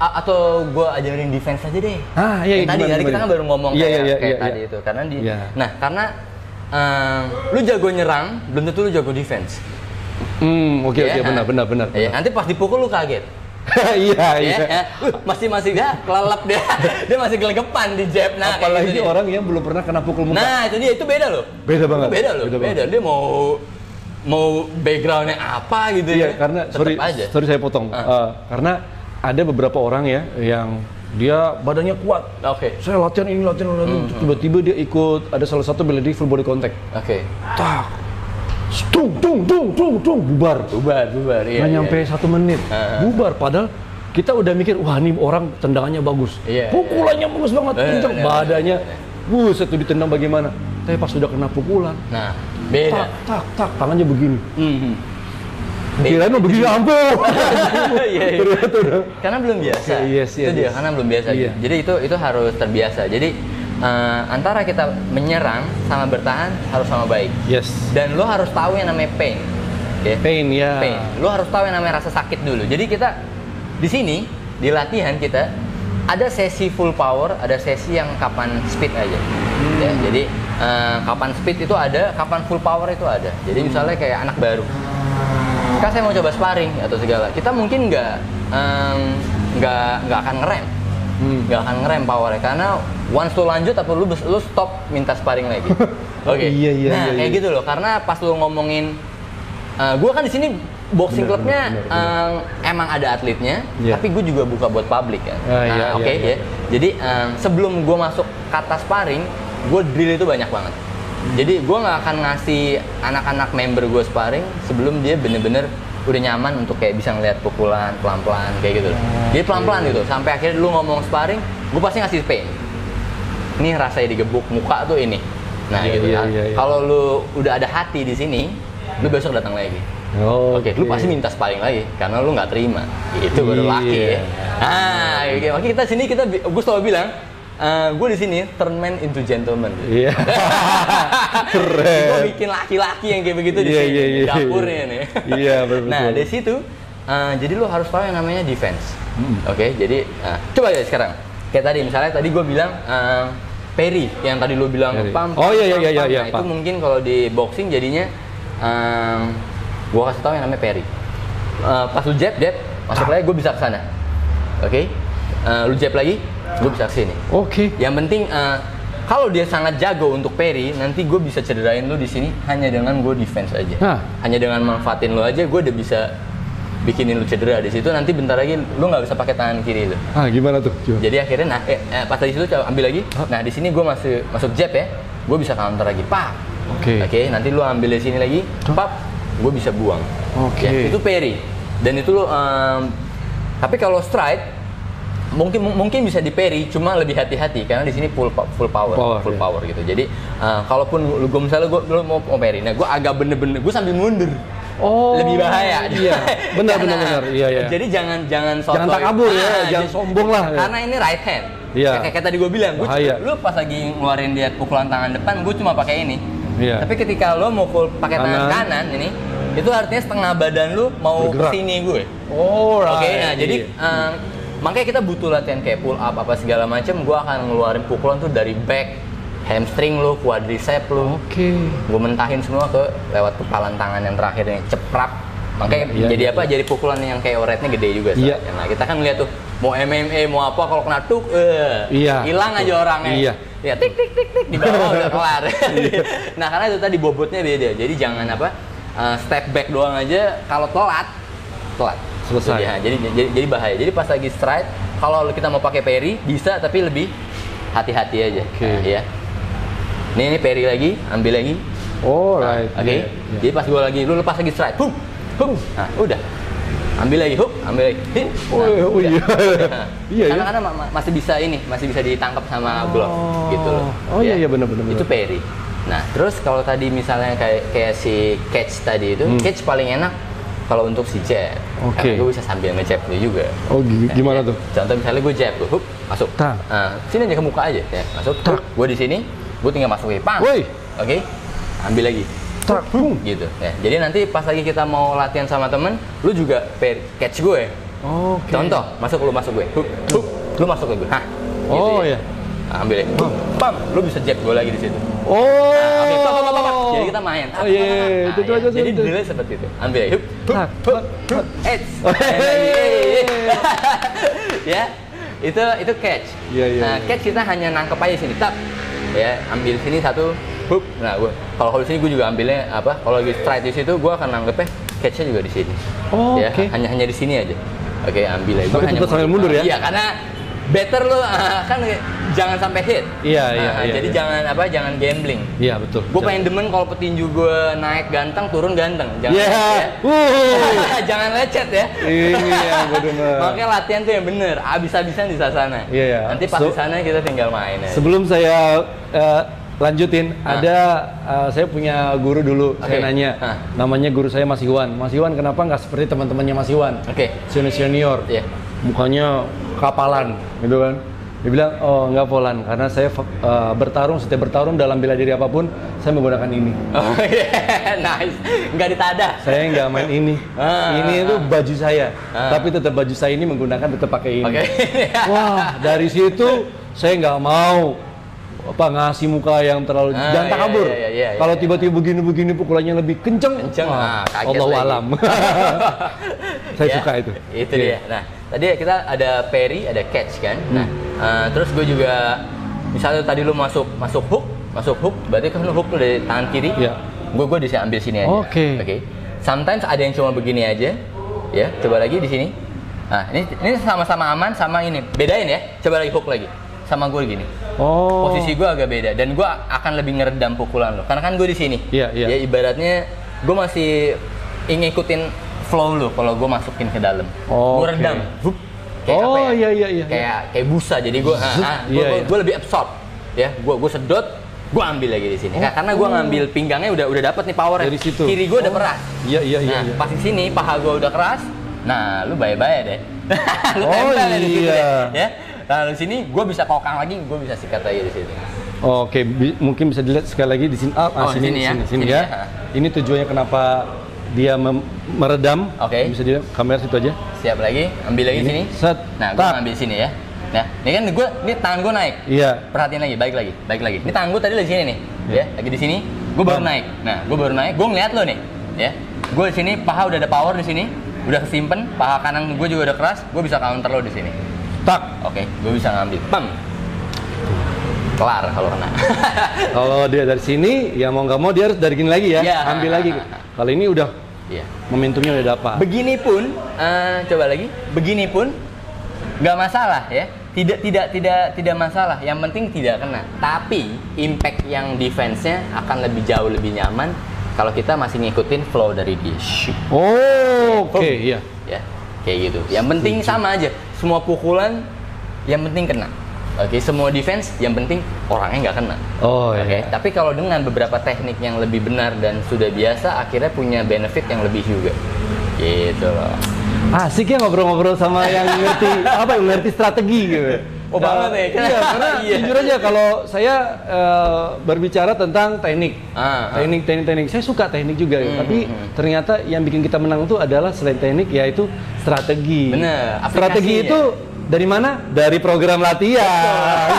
Atau gue ajarin defense aja deh. Iya. Tadi kita kan baru ngomong kayak tadi itu. Karena karena lu jago nyerang, belum tentu lu jago defense. Oke, benar. Nanti pas dipukul lu kaget. Iya. Masih kelelep dia. Dia masih gelegepan di jab. Nah, apalagi gitu orang yang belum pernah kena pukul muka. Nah, itu beda loh. Beda banget. Beda. Dia mau backgroundnya apa gitu ya. Karena sorry saya potong. Karena ada beberapa orang ya yang dia badannya kuat. Oke. Saya latihan tiba-tiba dia ikut ada salah satu bela diri full body contact. Oke. Tak. Tung, bubar. Iya. Nggak nyampe 1 menit. Bubar, padahal kita udah mikir, wah ini orang tendangannya bagus. Pukulannya bagus banget, kenceng, badannya. Buset tuh ditendang bagaimana. Tapi pas sudah kena pukulan. Nah, beda. Tak, tangannya begini. Kirain mau begini ampun. Iya. Karena belum biasa. Itu dia, karena belum biasa. Jadi itu harus terbiasa. Jadi antara kita menyerang sama bertahan harus sama baik. Yes. Dan lo harus tahu yang namanya pain. Pain. Lo harus tahu yang namanya rasa sakit dulu. Jadi kita di sini di latihan kita ada sesi full power, ada sesi yang kapan speed aja. Jadi kapan speed itu ada, kapan full power itu ada. Jadi misalnya kayak anak baru. Kan saya mau coba sparring atau segala. Kita mungkin nggak akan ngerem. Nggak akan ngerem powernya karena once lu lanjut atau lu stop minta sparring lagi. Oke. Nah, kayak gitu loh. Karena pas lu ngomongin gue kan di sini boxing clubnya emang ada atletnya, tapi gue juga buka buat publik kan. Jadi sebelum gue masuk kata sparring, gue drill itu banyak banget. Jadi gue nggak akan ngasih anak-anak member gue sparring sebelum dia bener-bener udah nyaman untuk kayak bisa ngeliat pukulan pelan-pelan kayak gitu. Jadi pelan-pelan gitu sampai akhirnya lu ngomong sparring, gue pasti ngasih pain. Ini rasanya digebuk muka tuh ini. Nah gitu kan. Kalau lu udah ada hati di sini, lu besok datang lagi. Oke, lu pasti minta sparring lagi karena lu nggak terima. Itu baru laki ya. Nah, makanya kita sini gue selalu bilang, gue di sini turn man into gentleman. Iya. Keren. Gue bikin laki-laki yang kayak begitu di sini, dapurnya nih. Iya, betul. Nah, dari situ, jadi lu harus tahu yang namanya defense. Oke, jadi coba ya sekarang. Kayak tadi, misalnya tadi gue bilang parry, yang tadi lu bilang pam. Iya. Itu mungkin kalau di boxing jadinya, gue kasih tahu yang namanya parry. Pas lu jab, masuk lagi gue bisa ke sana. Oke, lu jab lagi, gue bisa ke sini. Oke. Yang penting kalau dia sangat jago untuk parry, nanti gue bisa cederain lu di sini hanya dengan gue defense aja. Hanya dengan manfaatin lu aja, gue udah bisa bikinin lu cedera di situ. Nanti bentar lagi lu nggak bisa pakai tangan kiri itu. Gimana tuh? Jadi akhirnya, pas dari situ ambil lagi. Nah di sini gue masuk jab ya, gue bisa counter lagi. Pak. Oke, nanti lu ambil dari sini lagi, pap, gue bisa buang. Ya, itu parry. Dan itu lu, tapi kalau strike mungkin bisa di parry, cuma lebih hati-hati karena di sini full power gitu. Jadi kalaupun gue misalnya gue mau parry, nah gue agak bener-bener gue sambil mundur. Lebih bahaya. Iya. Benar. Iya. Jadi jangan takabur ya, jangan sombong lah. Karena ini right hand. Iya. Kayak tadi gue bilang, lu pas lagi ngeluarin dia pukulan tangan depan, gue cuma pakai ini. Iya. Tapi ketika lo mau pakai tangan kanan ini, itu artinya setengah badan lu mau kesini gue. Oke, nah jadi makanya kita butuh latihan kayak pull up apa segala macam. Gue akan ngeluarin pukulan tuh dari back, hamstring lu, quadricep lu. Gue mentahin semua lewat kepalan tangan yang terakhir yang ceprap. Makanya jadi apa? Jadi pukulan yang kayak rate-nya gede juga. Nah kita kan ngeliat tuh mau MMA mau apa kalau kena tuk, hilang aja orangnya. Ya tik di bawah udah kelar. Nah karena itu tadi bobotnya beda. Jadi jangan step back doang aja. Kalau telat selesai. Ya, jadi bahaya. Jadi pas lagi strike, kalau kita mau pakai parry bisa, tapi lebih hati-hati aja. Ya. Ini parry lagi, ambil lagi. Jadi pas gue lagi, lu lepas lagi strike, nah udah, ambil lagi, hit. Karena masih bisa ditangkap sama glove, gitu loh. Iya benar. Itu parry. Nah terus kalau tadi misalnya kayak si catch tadi itu, catch paling enak kalau untuk si jab. Karena gue bisa sambil nge-jab juga. Gimana tuh? Contoh misalnya gue jab tuh, masuk. Sini aja ke muka aja, ya masuk. Gue di sini, gue tinggal masukin, pam. Ambil lagi. Gitu ya. Jadi nanti pas lagi kita mau latihan sama temen, lu juga catch gue. Contoh, lu masuk gue. Lu masuk ke gue. Ambil ya. Pam, lu bisa jab gue lagi di situ. Jadi kita main. Jadi dulu seperti itu. Ambil ya. Ya. Itu catch. Nah, catch kita hanya nangkep aja sini. Tap. Ya, ambil sini satu. Nah, kalau di sini gue juga ambilnya kalau lagi strike di situ gue akan nanggepnya catch-nya juga di sini. Hanya di sini aja. Ambil aja. Tapi tetap sambil mundur ya? Iya, karena better lo kan jangan sampai hit. Jadi jangan gambling. Iya, betul. Gue pengen demen kalau petinju gue naik ganteng, turun ganteng. Jangan lecet ya. Iya, benar. Makanya latihan tuh yang bener, abis-abisan di sana. Nanti pas di sana kita tinggal main ya. Sebelum saya lanjutin, saya punya guru dulu, saya nanya, namanya guru saya Mas Iwan. Mas Iwan kenapa nggak seperti teman-temannya Mas Iwan? Senior, mukanya kapalan, gitu kan? Dia bilang, nggak Polan, karena saya setiap bertarung dalam bela diri apapun, saya menggunakan ini. Nice, nggak ditadah. Saya nggak main ini. Ini itu baju saya, tapi tetap baju saya ini menggunakan tetap pakai ini. Wah, dari situ saya nggak mau ngasih muka yang terlalu jangan takabur. Kalau tiba-tiba begini pukulannya lebih kenceng, Allahu alam. Saya suka itu. Itu dia. Nah, tadi kita ada parry, ada catch kan. Nah, terus gue juga misalnya tadi lu masuk hook, berarti kan lu hook lu dari tangan kiri. Gue bisa ambil sini aja. Sometimes ada yang cuma begini aja. Ya, coba lagi di sini. Nah, ini sama-sama aman sama ini. Bedain ya. Coba lagi hook lagi. Sama gue gini. Posisi gue agak beda dan gue akan lebih ngeredam pukulan lo. Karena kan gue di sini. Ya ibaratnya gue masih ingin ikutin flow lo kalau gue masukin ke dalam. Gue redam. Kayak busa. Jadi gue lebih absorb. Ya, gue sedot, gue ambil lagi di sini. Karena gue ngambil pinggangnya udah dapet nih powernya. Dari situ. Kiri gue udah keras. Nah, pas di sini paha gue udah keras. Nah, lu bye-bye deh. Lu tempel di situ deh. Ya. Nah, di sini gue bisa kokang lagi, gue bisa sikat lagi di sini. Mungkin bisa dilihat sekali lagi di sini. Sini ya. Ini tujuannya kenapa dia meredam. Bisa dilihat kamera situ aja. Siap lagi, ambil lagi sini. Nah, gue ambil sini ya. Nah, ini kan ini tangan gue naik. Perhatiin lagi, baik lagi. Ini tangan gue tadi di sini nih. Ya, lagi di sini. Gue baru naik. Nah, gue ngeliat lo nih. Ya, gue di sini paha udah ada power di sini, udah kesimpen. Paha kanan gue juga udah keras. Gue bisa counter lo di sini. Gue bisa ngambil, pam, kelar kalau kena. Kalau dia dari sini, ya mau nggak mau dia harus dari gini lagi ya, ambil lagi. Kalau ini udah, momentumnya udah dapat. Begini pun, coba lagi, begini pun nggak masalah ya. Tidak masalah. Yang penting tidak kena. Tapi impact yang defense-nya akan lebih jauh lebih nyaman kalau kita masih ngikutin flow dari dia. Oh, oke, iya. Ya, kayak gitu. Yang penting sama aja. Semua pukulan yang penting kena. Oke, semua defense yang penting orangnya nggak kena. Oh, Oke, iya. tapi kalau dengan beberapa teknik yang lebih benar dan sudah biasa, akhirnya punya benefit yang lebih juga. Gitu loh. Asik ya ngobrol-ngobrol sama yang ngerti strategi gitu. Oh banget ya. Iya, karena jujur aja kalau saya berbicara tentang teknik. Teknik, saya suka teknik juga tapi ternyata yang bikin kita menang itu adalah selain teknik yaitu strategi. Bener, strategi itu dari mana? Dari program latihan.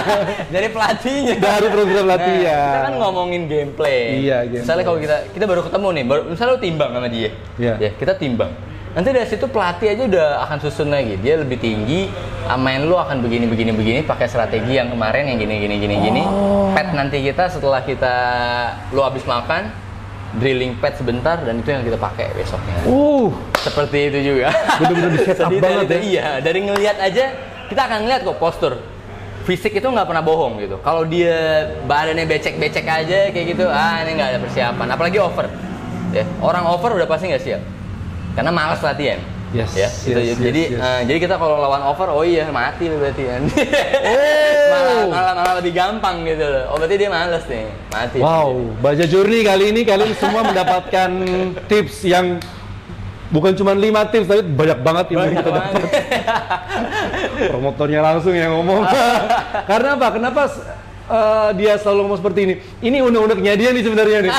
Dari pelatihnya. Dari program latihan. Kita kan ngomongin gameplay. Iya, gameplay. Misalnya kalau kita baru ketemu nih, misalnya lu timbang sama dia. Iya. Ya, kita timbang. Nanti dari situ pelatih aja udah akan susun lagi. Dia lebih tinggi, main lu akan begini pakai strategi yang kemarin yang gini. Pad nanti kita setelah lu habis makan, drilling pad sebentar dan itu yang kita pakai besoknya. Seperti itu juga. Bener-bener di set up banget ya. Iya, dari ngelihat aja kita akan ngelihat kok postur. Fisik itu nggak pernah bohong gitu. Kalau dia badannya becek-becek aja kayak gitu, ini nggak ada persiapan. Apalagi over. Ya, orang over udah pasti nggak siap. Karena malas latihan. Jadi kita kalau lawan over, mati lu berarti kan. malah lebih gampang gitu loh. Oh berarti dia malas nih, mati. Wow, Baja Journey kali ini kalian semua mendapatkan tips yang bukan cuma 5 tips tapi banyak banget yang kita dapat. Promotornya langsung yang ngomong. Karena apa? Kenapa dia selalu ngomong seperti ini? Ini unek-uneknya dia nih sebenarnya nih.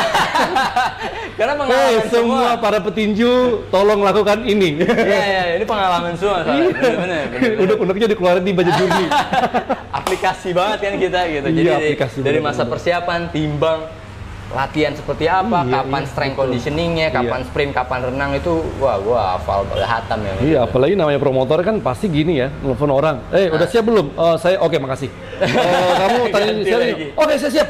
Karena pengalaman semua para petinju tolong lakukan ini. Iya, ini pengalaman semua. Bener. Unek-uneknya dikeluarin di Baja Journey. Aplikasi banget kan kita gitu. Iya, Jadi dari masa persiapan, timbang, latihan seperti apa, kapan strength conditioningnya, kapan sprint, kapan renang itu, gua hafal, udah hatam ya. Iya, apalagi namanya promotor kan pasti gini ya, nelfon orang. Udah siap belum? Saya oke, makasih. Kamu tanya siapa? Oke, saya siap.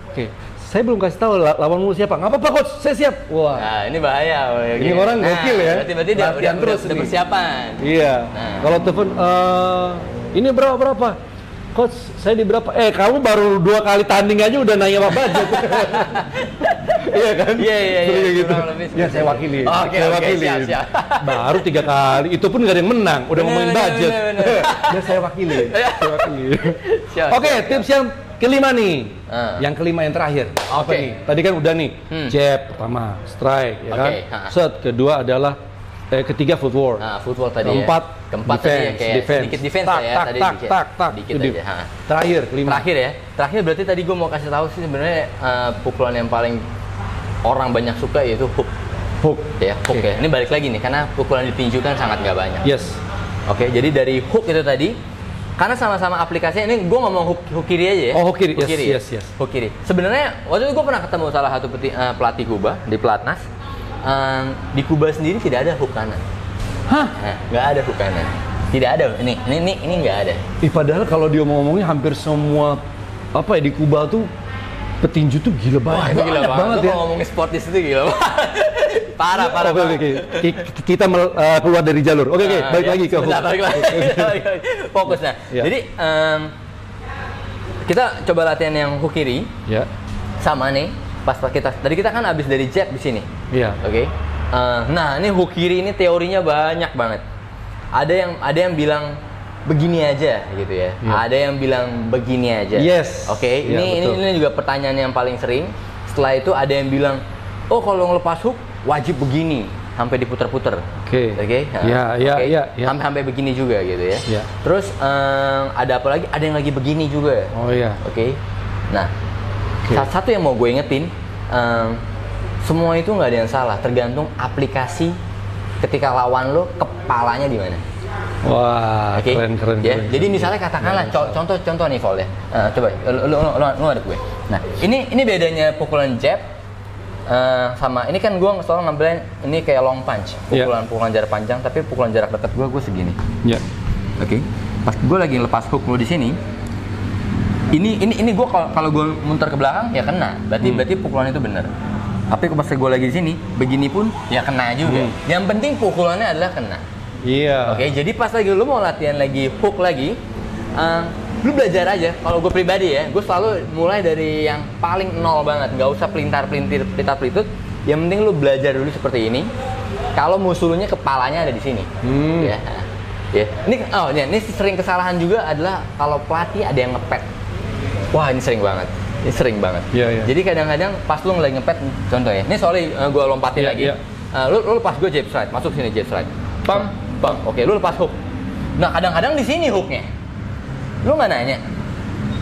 Oke, saya belum kasih tahu lawanmu siapa. Nggak apa-apa coach, saya siap. Wah. Nah, ini bahaya. Ini orang gokil ya. Berarti dia udah persiapan. Iya. Kalau telepon, ini berapa? Coach, saya di berapa? Kamu baru 2 kali tanding aja udah nanya apa budget. Iya kan? Iya. Gitu. Ya saya wakili. Oke, siap. Baru 3 kali, itu pun gak ada yang menang. Udah ngomongin budget. Ya saya wakili. Oke, tips yang kelima nih. Yang kelima yang terakhir. Apa nih? Tadi kan udah nih. Jab pertama, strike, ya kan? Set kedua adalah ketiga footwork. Footwork tadi. Keempat defense, tadi defense. Sedikit defense tadi. Sedikit aja. Terakhir, kelima. Terakhir berarti tadi gue mau kasih tahu sih sebenarnya pukulan yang paling orang banyak suka yaitu hook. Hook ya. Ini balik lagi nih karena pukulan di tinju kan sangat nggak banyak. Yes. Oke, jadi dari hook itu tadi karena sama-sama aplikasinya ini gue ngomong hook kiri aja ya. Hook kiri. Yes. Hook kiri. Sebenarnya waktu itu gue pernah ketemu salah satu pelatih Kuba di Platnas. Di Kuba sendiri tidak ada hook kanan. Nggak ada hook kanan. Tidak ada. Ini nggak ada. Padahal kalau dia ngomongnya hampir semua di Kuba tuh petinju tuh gila banget. Itu gila banget ya. Kalau ngomongin sport di situ gila banget. Parah. Kita keluar dari jalur. Oke, balik lagi ke hook. Fokus nah. Jadi kita coba latihan yang hook kiri. Ya. Sama nih. Pas tadi kita kan abis dari jab di sini. Iya. Oke. Nah, ini hook kiri ini teorinya banyak banget. Ada yang bilang begini aja gitu ya. Ada yang bilang begini aja. Yes. Oke. Ini juga pertanyaan yang paling sering. Setelah itu ada yang bilang, kalau ngelepas hook wajib begini sampai diputer-puter. Oke. Iya. Sampai begini juga gitu ya. Iya. Terus ada apa lagi? Ada yang lagi begini juga. Oh iya. Oke. Nah, satu yang mau gue ingetin, semua itu nggak ada yang salah, tergantung aplikasi ketika lawan lo kepalanya di mana. Wah, keren. Jadi misalnya katakanlah contoh nih Vol ya. Coba lu ada gue. Nah, ini bedanya pukulan jab sama ini kan gue selalu ngambilin ini kayak long punch, pukulan jarak panjang, tapi pukulan jarak dekat gue segini. Iya. Oke. Pas gue lagi lepas hook lo di sini, ini gue kalau gue muter ke belakang ya kena, berarti pukulan itu benar. Tapi pas gue lagi di sini, begini pun ya kena juga. Yang penting pukulannya adalah kena. Iya. Oke, jadi pas lagi lu mau latihan lagi hook lagi, Lu belajar aja. Kalau gue pribadi ya, gue selalu mulai dari yang paling nol banget, nggak usah pelintir-pelintir, pelitut. Yang penting lu belajar dulu seperti ini. Kalau musuhnya kepalanya ada di sini. Ya. Ini sering kesalahan juga adalah kalau pelatih ada yang ngepet. Wah, ini sering banget. Yeah. Jadi kadang-kadang pas lu lagi ngepet, contoh ya. Ini soalnya gue lompatin lagi. Lu lepas gue jab strike, masuk sini jab strike. Pam. Oke, lu lepas hook. Nah, kadang-kadang di sini hooknya. Lu nggak nanya.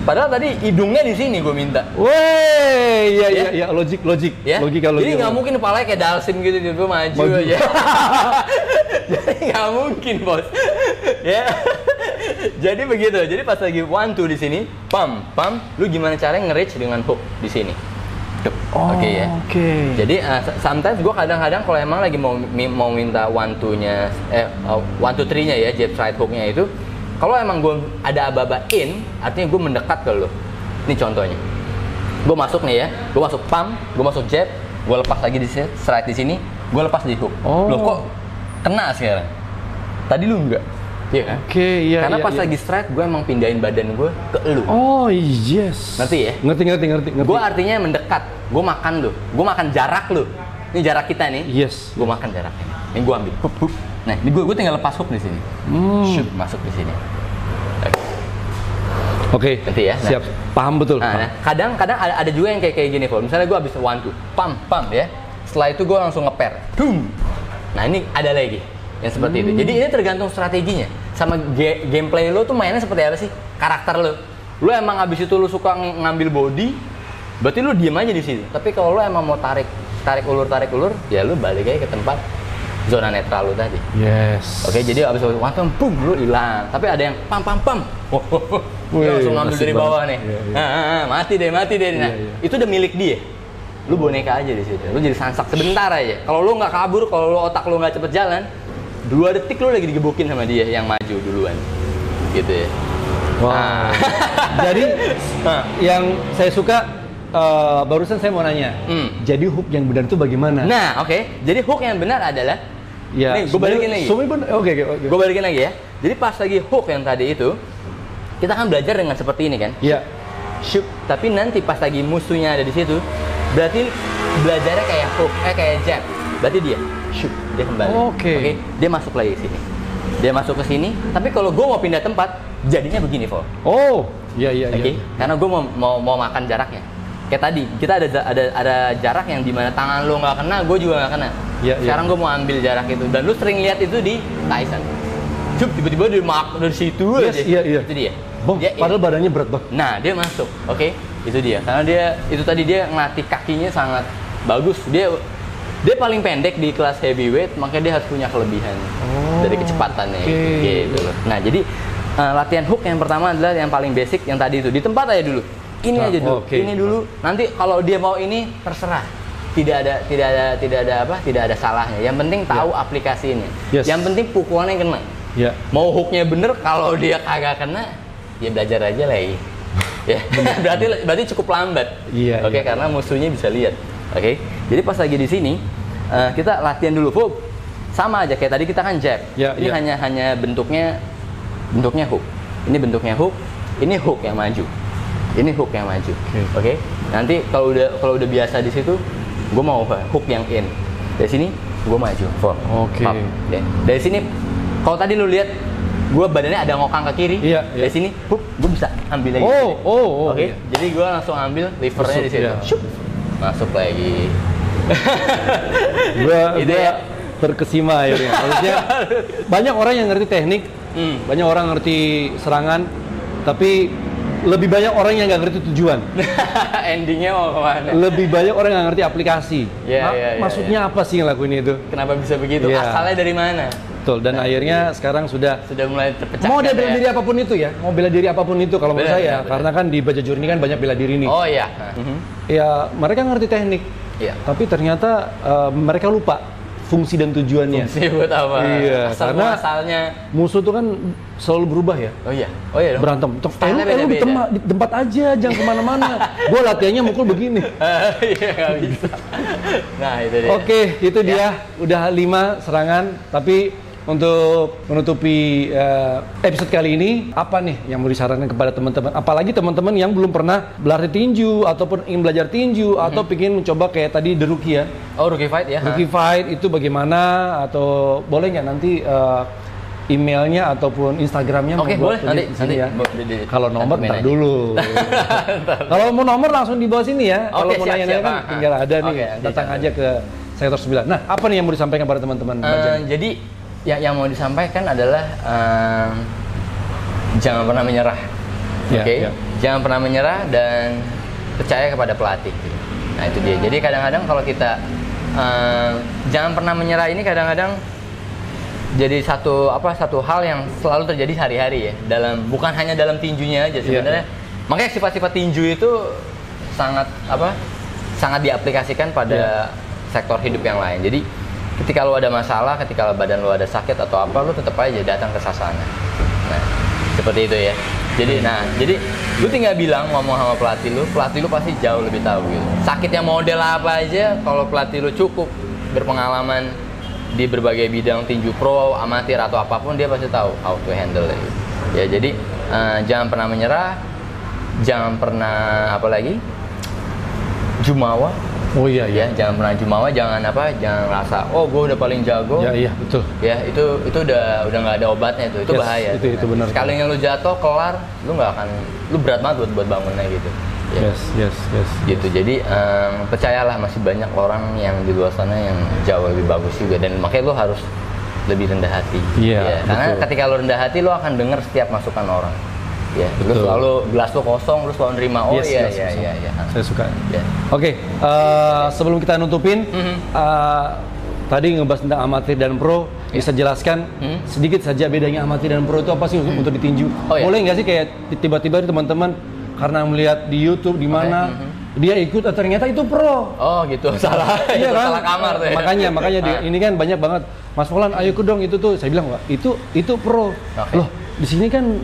Padahal tadi hidungnya di sini gue minta. Woi, iya, logik. Ya? Logika. Jadi nggak mungkin kepalanya kayak Dalsim gitu, tiba maju aja. Jadi nggak mungkin, bos. Ya. Jadi begitu. Jadi pas lagi 1-2 di sini, pam, lu gimana caranya nge-reach dengan hook di sini? Oke ya. Jadi sometimes gue kadang-kadang kalau emang lagi mau minta 1-2-nya 1-2-3-nya ya, jab strike hooknya itu, kalau emang gue ada aba-aba in, artinya gue mendekat ke lo. Ini contohnya. Gue masuk nih ya, gue masuk pump, gue masuk jab, gue lepas lagi di strike di sini, gue lepas di hook. Loh kok kena sekarang? Tadi lu enggak? Iya kan? Iya. Karena pas lagi strike, gue emang pindahin badan gue ke lu. Oh yes. Ngerti ya? Ngerti. Gue artinya mendekat. Gue makan lu. Gue makan jarak lu. Ini jarak kita nih. Yes. Gue makan jaraknya. Ini gue ambil. Nah, ini gue tinggal lepas hook di sini. Shoot, masuk di sini. Oke. Ngerti ya? Siap. Paham betul. Nah, kadang-kadang ada juga yang kayak gini, Paul. Misalnya gue habis 1-2, pam ya. Setelah itu gue langsung ngeper. Nah, ini ada lagi yang seperti itu. Jadi ini tergantung strateginya. Sama gameplay lo tuh mainnya seperti apa sih? Karakter lo. Lo emang abis itu lo suka ngambil body, berarti lo diem aja di sini. Tapi kalau lo emang mau tarik ulur, ya lo balik aja ke tempat zona netral lo tadi. Yes. Oke, jadi abis itu boom, lo hilang. Tapi ada yang pam. Dia langsung ngambil dari bawah nih. Iya. Mati deh. Nah, itu udah milik dia. Lu boneka aja di situ. Lu jadi sansak sebentar aja. Kalau lu nggak kabur, kalau lu otak lu nggak cepet jalan, 2 detik lu lagi digebukin sama dia yang maju duluan. Gitu ya. Wow. Jadi yang saya suka barusan saya mau nanya. Jadi hook yang benar itu bagaimana? Nah, oke. Jadi hook yang benar adalah nih, gue balikin lagi. Oke. Gue balikin lagi ya. Jadi pas lagi hook yang tadi itu, kita kan belajar dengan seperti ini kan? Iya. Shoot. Tapi nanti pas lagi musuhnya ada di situ, berarti belajarnya kayak hook, kayak jab. Berarti dia shoot, dia kembali. Oke. Dia masuk lagi ke sini. Dia masuk ke sini. Tapi kalau gue mau pindah tempat, jadinya begini, Vol. Iya. Oke. Karena gue mau makan jaraknya. Kayak tadi, kita ada jarak yang dimana tangan lo nggak kena, gue juga nggak kena. Sekarang gue mau ambil jarak itu. Dan lu sering lihat itu di Tyson. Tiba-tiba dari situ aja. Iya. Itu dia. Padahal badannya berat banget. Nah, dia masuk. Oke. Itu dia. Karena dia ngelatih kakinya sangat bagus. Dia paling pendek di kelas heavyweight, makanya dia harus punya kelebihan dari kecepatannya gitu loh. Nah, jadi latihan hook yang pertama adalah yang paling basic yang tadi itu. Di tempat aja dulu. Ini aja dulu. Ini dulu. Nanti kalau dia mau ini terserah. Tidak ada salahnya. Yang penting tahu aplikasinya. Yang penting pukulannya kena. Mau hooknya bener, kalau dia kagak kena, ya belajar aja lagi. Ya, berarti cukup lambat. Oke, karena musuhnya bisa lihat. Oke, jadi pas lagi di sini kita latihan dulu. Sama aja kayak tadi kita kan jab. Ini hanya bentuknya hook. Ini bentuknya hook. Ini hook yang maju. Ini hook yang maju. Oke. Nanti kalau udah biasa di situ, gue mau hook yang in. Dari sini gue maju. Dari sini, kalau tadi lu lihat, gue badannya ada ngokang ke kiri. Dari sini, gue bisa ambil lagi. Oke. Jadi gue langsung ambil levernya di situ. Masuk lagi. Gue terkesima akhirnya. Maksudnya banyak orang yang ngerti teknik, banyak orang ngerti serangan, tapi lebih banyak orang yang nggak ngerti tujuan. Endingnya mau kemana? Lebih banyak orang yang ngerti aplikasi. Maksudnya apa sih ngelakuin itu? Kenapa bisa begitu? Asalnya dari mana? Betul. Dan akhirnya sekarang sudah mulai terpecah. Mau dia bela diri apapun itu ya, mau bela diri apapun itu kalau menurut saya, karena kan di Baja Jurni kan banyak bela diri nih. Ya mereka ngerti teknik, tapi ternyata mereka lupa fungsi dan tujuannya. Fungsi buat apa? Karena asalnya musuh tuh kan selalu berubah ya. Dong. Berantem. Lu di tempat aja, jangan kemana-mana. Gue latihannya mukul begini. Nggak bisa. Nah itu dia. Oke, itu dia. Udah 5 serangan, tapi untuk menutupi episode kali ini, apa nih yang mau disarankan kepada teman-teman? Apalagi teman-teman yang belum pernah berlatih tinju ataupun ingin belajar tinju atau ingin mencoba kayak tadi The Rookie ya. Oh, Rookie Fight ya. Rookie Fight itu bagaimana, atau boleh nggak nanti emailnya ataupun Instagramnya? Oke, boleh nanti ya. Kalau nomor ntar aja. dulu. Kalau mau nomor langsung di bawah sini ya. Kalau mau nanya-nanya kan tinggal ada nih, datang aja ke Sektor 9. Nah, apa nih yang mau disampaikan pada teman-teman? Jadi yang mau disampaikan adalah jangan pernah menyerah. Oke? Jangan pernah menyerah dan percaya kepada pelatih. Nah, itu dia. Jadi kadang-kadang kalau kita jangan pernah menyerah ini kadang-kadang jadi satu hal yang selalu terjadi sehari-hari ya, bukan hanya dalam tinjunya aja sebenarnya. Makanya sifat-sifat tinju itu sangat diaplikasikan pada sektor hidup yang lain. Jadi ketika lu ada masalah, ketika badan lu ada sakit atau apa, lu tetap aja datang ke sasana. Nah, seperti itu ya. Jadi lu tinggal ngomong sama pelatih lu pasti jauh lebih tahu gitu. Sakit yang model apa aja, kalau pelatih lu cukup berpengalaman di berbagai bidang tinju pro, amatir atau apapun, dia pasti tahu how to handle it. Ya, jadi jangan pernah menyerah, jangan pernah jumawa. Oh iya, jangan pernah jumawa, jangan rasa gue udah paling jago. Iya, betul. Ya, itu udah nggak ada obatnya itu bahaya. Itu benar. Sekalinya lu jatuh kelar, lu berat banget buat bangunnya gitu. Ya. Yes. Gitu. Jadi percayalah masih banyak orang yang di luar sana yang jauh lebih bagus juga, dan makanya lu harus lebih rendah hati. Iya. Karena ketika lu rendah hati, lu akan dengar setiap masukan orang. Ya, lu selalu gelas lu kosong, lu selalu nerima. Iya. Saya suka. Ya. Oke, sebelum kita nutupin, tadi ngebahas tentang amatir dan pro, bisa jelaskan sedikit saja bedanya amatir dan pro itu apa sih untuk ditinju? Boleh nggak sih kayak tiba-tiba teman-teman karena melihat di YouTube di mana dia ikut ternyata itu pro? Oh gitu, salah. Iya kan? Salah kamar tuh. Makanya ini kan banyak banget. Mas Molan, ayo ikut dong itu tuh. Saya bilang, wah itu pro. Loh, di sini kan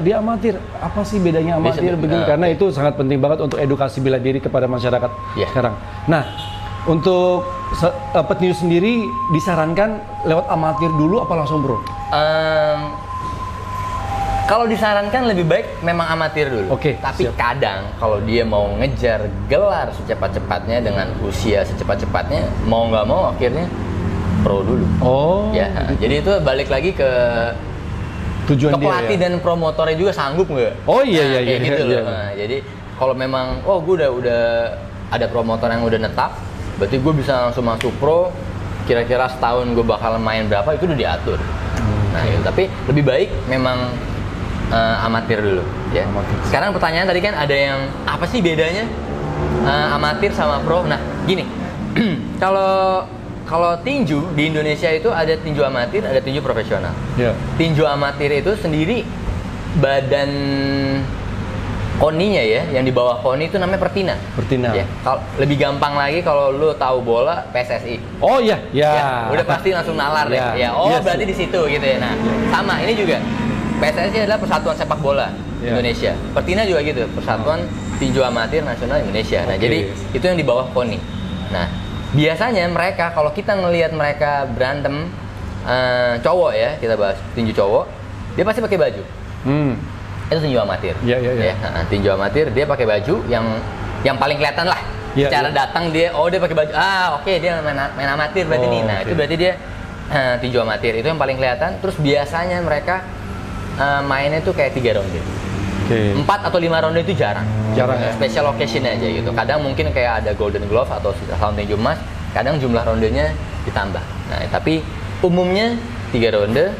dia amatir. Apa sih bedanya amatir begini? Karena itu sangat penting banget untuk edukasi bela diri kepada masyarakat sekarang. Nah, untuk petinju sendiri disarankan lewat amatir dulu apa langsung pro? Kalau disarankan lebih baik memang amatir dulu. Tapi kadang kalau dia mau ngejar gelar secepat-cepatnya dengan usia secepat-cepatnya, mau nggak mau akhirnya pro dulu. Jadi itu balik lagi ke tujuan pelatih dan promotornya juga sanggup nggak? Gitu loh. Nah, jadi kalau memang gue udah ada promotor yang udah netap, berarti gue bisa langsung masuk pro. Kira-kira setahun gue bakal main berapa itu udah diatur. Nah, tapi lebih baik memang amatir dulu ya. Sekarang pertanyaan tadi kan ada yang apa sih bedanya amatir sama pro? Nah, gini. Kalau tinju di Indonesia itu ada tinju amatir, ada tinju profesional. Tinju amatir itu sendiri badan koninya ya, yang di bawah koni itu namanya Pertina. Ya. Kalau lebih gampang lagi kalau lu tahu bola, PSSI. Udah pasti langsung nalar ya. Berarti di situ gitu ya. Nah, sama ini juga. PSSI adalah Persatuan Sepak Bola Indonesia. Pertina juga gitu, Persatuan Tinju Amatir Nasional Indonesia. Nah, jadi itu yang di bawah KONI. Nah, biasanya mereka kalau kita ngelihat mereka berantem cowok ya, kita bahas tinju cowok, dia pasti pakai baju. Itu tinju amatir. Tinju amatir dia pakai baju yang paling kelihatan lah. Secara datang dia pakai baju. Dia main amatir berarti nih. Nah, itu berarti dia tinju amatir. Itu yang paling kelihatan. Terus biasanya mereka mainnya tuh kayak 3 ronde. 4 atau 5 ronde itu jarang ya? Special occasion aja gitu. Kadang mungkin kayak ada golden glove atau salam tinju emas, kadang jumlah rondenya ditambah. Nah, tapi umumnya 3 ronde,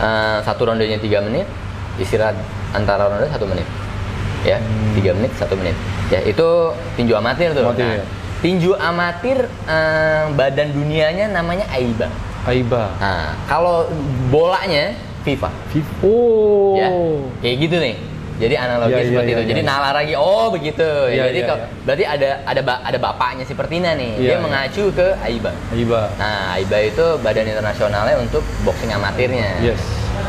1 rondenya 3 menit, istirahat antara ronde 1 menit ya, 3 menit 1 menit ya. Itu tinju amatir tuh. Tinju amatir badan dunianya namanya AIBA. Nah, kalau bolanya FIFA. Ya, kayak gitu nih. Jadi analogi seperti itu. Jadi nalar lagi, begitu. Jadi berarti ada bapaknya si Pertina nih. Dia mengacu ke AIBA. Nah, AIBA itu badan internasionalnya untuk boxing amatirnya.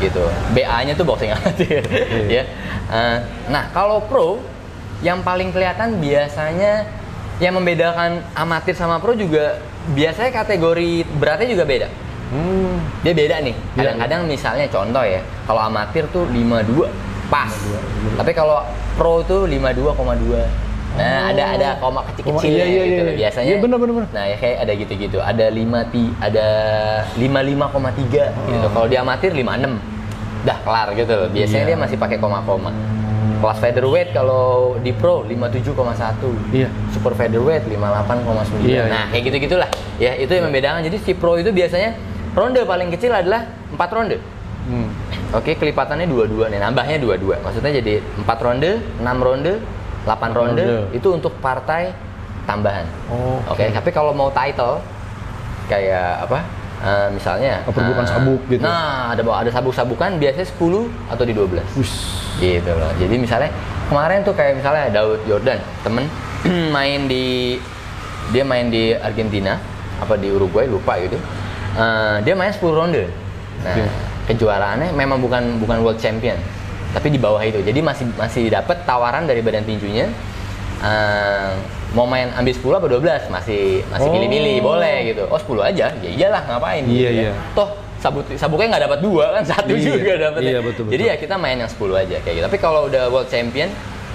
Gitu. BA-nya tuh boxing amatir. Ya. Nah, kalau pro yang paling kelihatan biasanya yang membedakan amatir sama pro juga biasanya kategori beratnya juga beda. Dia beda nih. Kadang-kadang misalnya contoh ya, kalau amatir tuh 52 pas. Tapi kalau pro tuh 52,2. Nah, ada koma kecil-kecil gitu biasanya. Iya benar. Nah, ya kayak ada gitu-gitu. Ada 55,3 gitu. Kalau di amatir 56. Dah kelar gitu loh. Biasanya dia masih pakai koma-koma. Kelas featherweight kalau di pro 57,1. Iya. Super featherweight 58,9. Nah, kayak gitu-gitulah. Ya, itu yang membedakan. Jadi si pro itu biasanya ronde paling kecil adalah 4 ronde. Oke, kelipatannya 22 nih, nambahnya 22. Maksudnya jadi 4 ronde, 6 ronde, 8 ronde itu untuk partai tambahan. Oke, tapi kalau mau title kayak apa? Misalnya perburuan sabuk gitu. Nah, ada sabuk-sabukan biasanya 10 atau di 12. Gitu loh. Jadi misalnya kemarin tuh kayak misalnya Daud Jordan, temen dia main di Argentina apa di Uruguay lupa gitu. Dia main 10 ronde. Nah, kejuaraannya memang bukan World Champion, tapi di bawah itu. Jadi masih dapat tawaran dari badan tinjunya. Mau main ambil 10 apa 12 masih pilih-pilih boleh gitu. 10 aja. Ya iyalah ngapain gitu. Iya. Toh sabuknya nggak dapat 2 kan, 1 juga dapat. Iya, betul. Jadi ya kita main yang 10 aja kayak gitu. Tapi kalau udah World Champion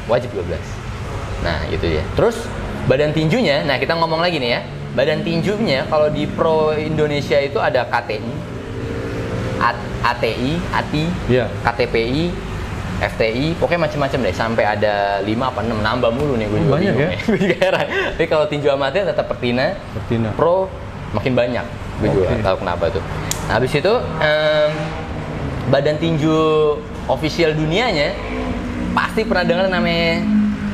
wajib 12. Nah, gitu ya. Terus badan tinjunya, nah kita ngomong lagi nih ya. Badan tinjunya kalau di Pro Indonesia itu ada KTI, ATI, KTPI, FTI, pokoknya macam-macam deh, sampai ada 5 apa 6, nambah mulu nih gue juga banyak bingung, ya? Gue juga heran. Tapi kalau tinju amatir tetap Pertina. Pro makin banyak, gue juga nggak tahu kenapa tuh. Nah, habis itu badan tinju official dunianya pasti pernah dengar namanya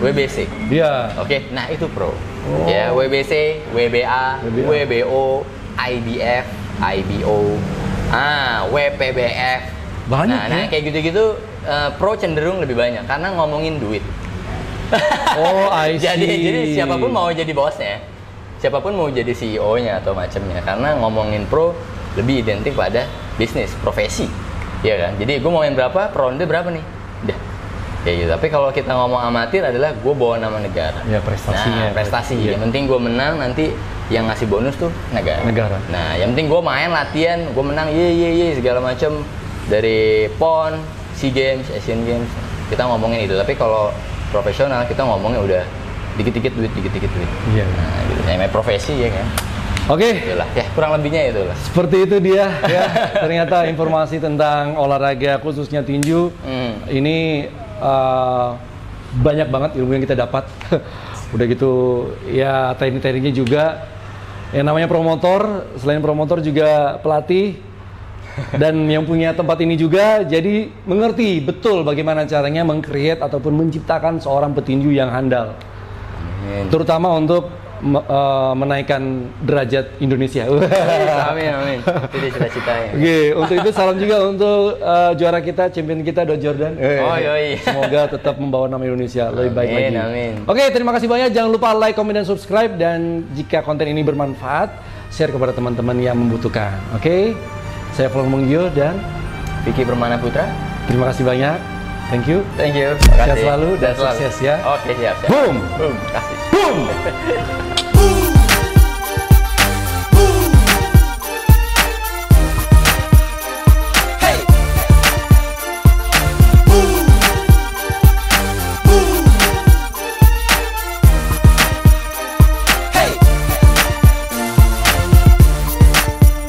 WBC. Iya. Oke, nah itu pro. Ya, WBC, WBA, WBO, IBF, IBO, WPBF. Banyak nah kayak gitu-gitu pro cenderung lebih banyak karena ngomongin duit. I see. Jadi siapapun mau jadi bosnya, siapapun mau jadi CEO-nya atau macamnya, karena ngomongin pro lebih identik pada bisnis, profesi, ya kan. Jadi gue mau yang berapa, per ronde berapa nih, udah kayak gitu. Tapi kalau kita ngomong amatir adalah gue bawa nama negara. Ya prestasinya. Nah, prestasi. Yang penting gue menang, nanti yang ngasih bonus tuh negara. Nah, yang penting gue main latihan, gue menang, segala macam dari PON, SEA Games, Asian Games, kita ngomongin itu. Tapi kalau profesional kita ngomongnya udah dikit-dikit duit. Iya. Nah, gitu. Namanya profesi ya kan. Oke. Itulah. Ya, kurang lebihnya itulah. Seperti itu dia ya. Ternyata informasi tentang olahraga khususnya tinju ini banyak banget ilmu yang kita dapat. Udah gitu ya, teknik-tekniknya juga. Yang namanya promotor, selain promotor juga pelatih dan yang punya tempat ini juga, jadi mengerti betul bagaimana caranya meng-create ataupun menciptakan seorang petinju yang handal. Terutama untuk menaikkan derajat Indonesia. Amin. Itu dia cita-citanya. Oke, untuk itu salam juga untuk juara kita, champion kita, Daud Jordan. Semoga tetap membawa nama Indonesia lebih baik lagi. Amin. Oke, terima kasih banyak. Jangan lupa like, comment, dan subscribe. Dan jika konten ini bermanfaat, share kepada teman-teman yang membutuhkan. Oke, saya Flong Munggio dan Vicky Permana Putra. Terima kasih banyak. Thank you. Sehat selalu dan sukses ya. Oke, siap. Boom. Kasih. Boom.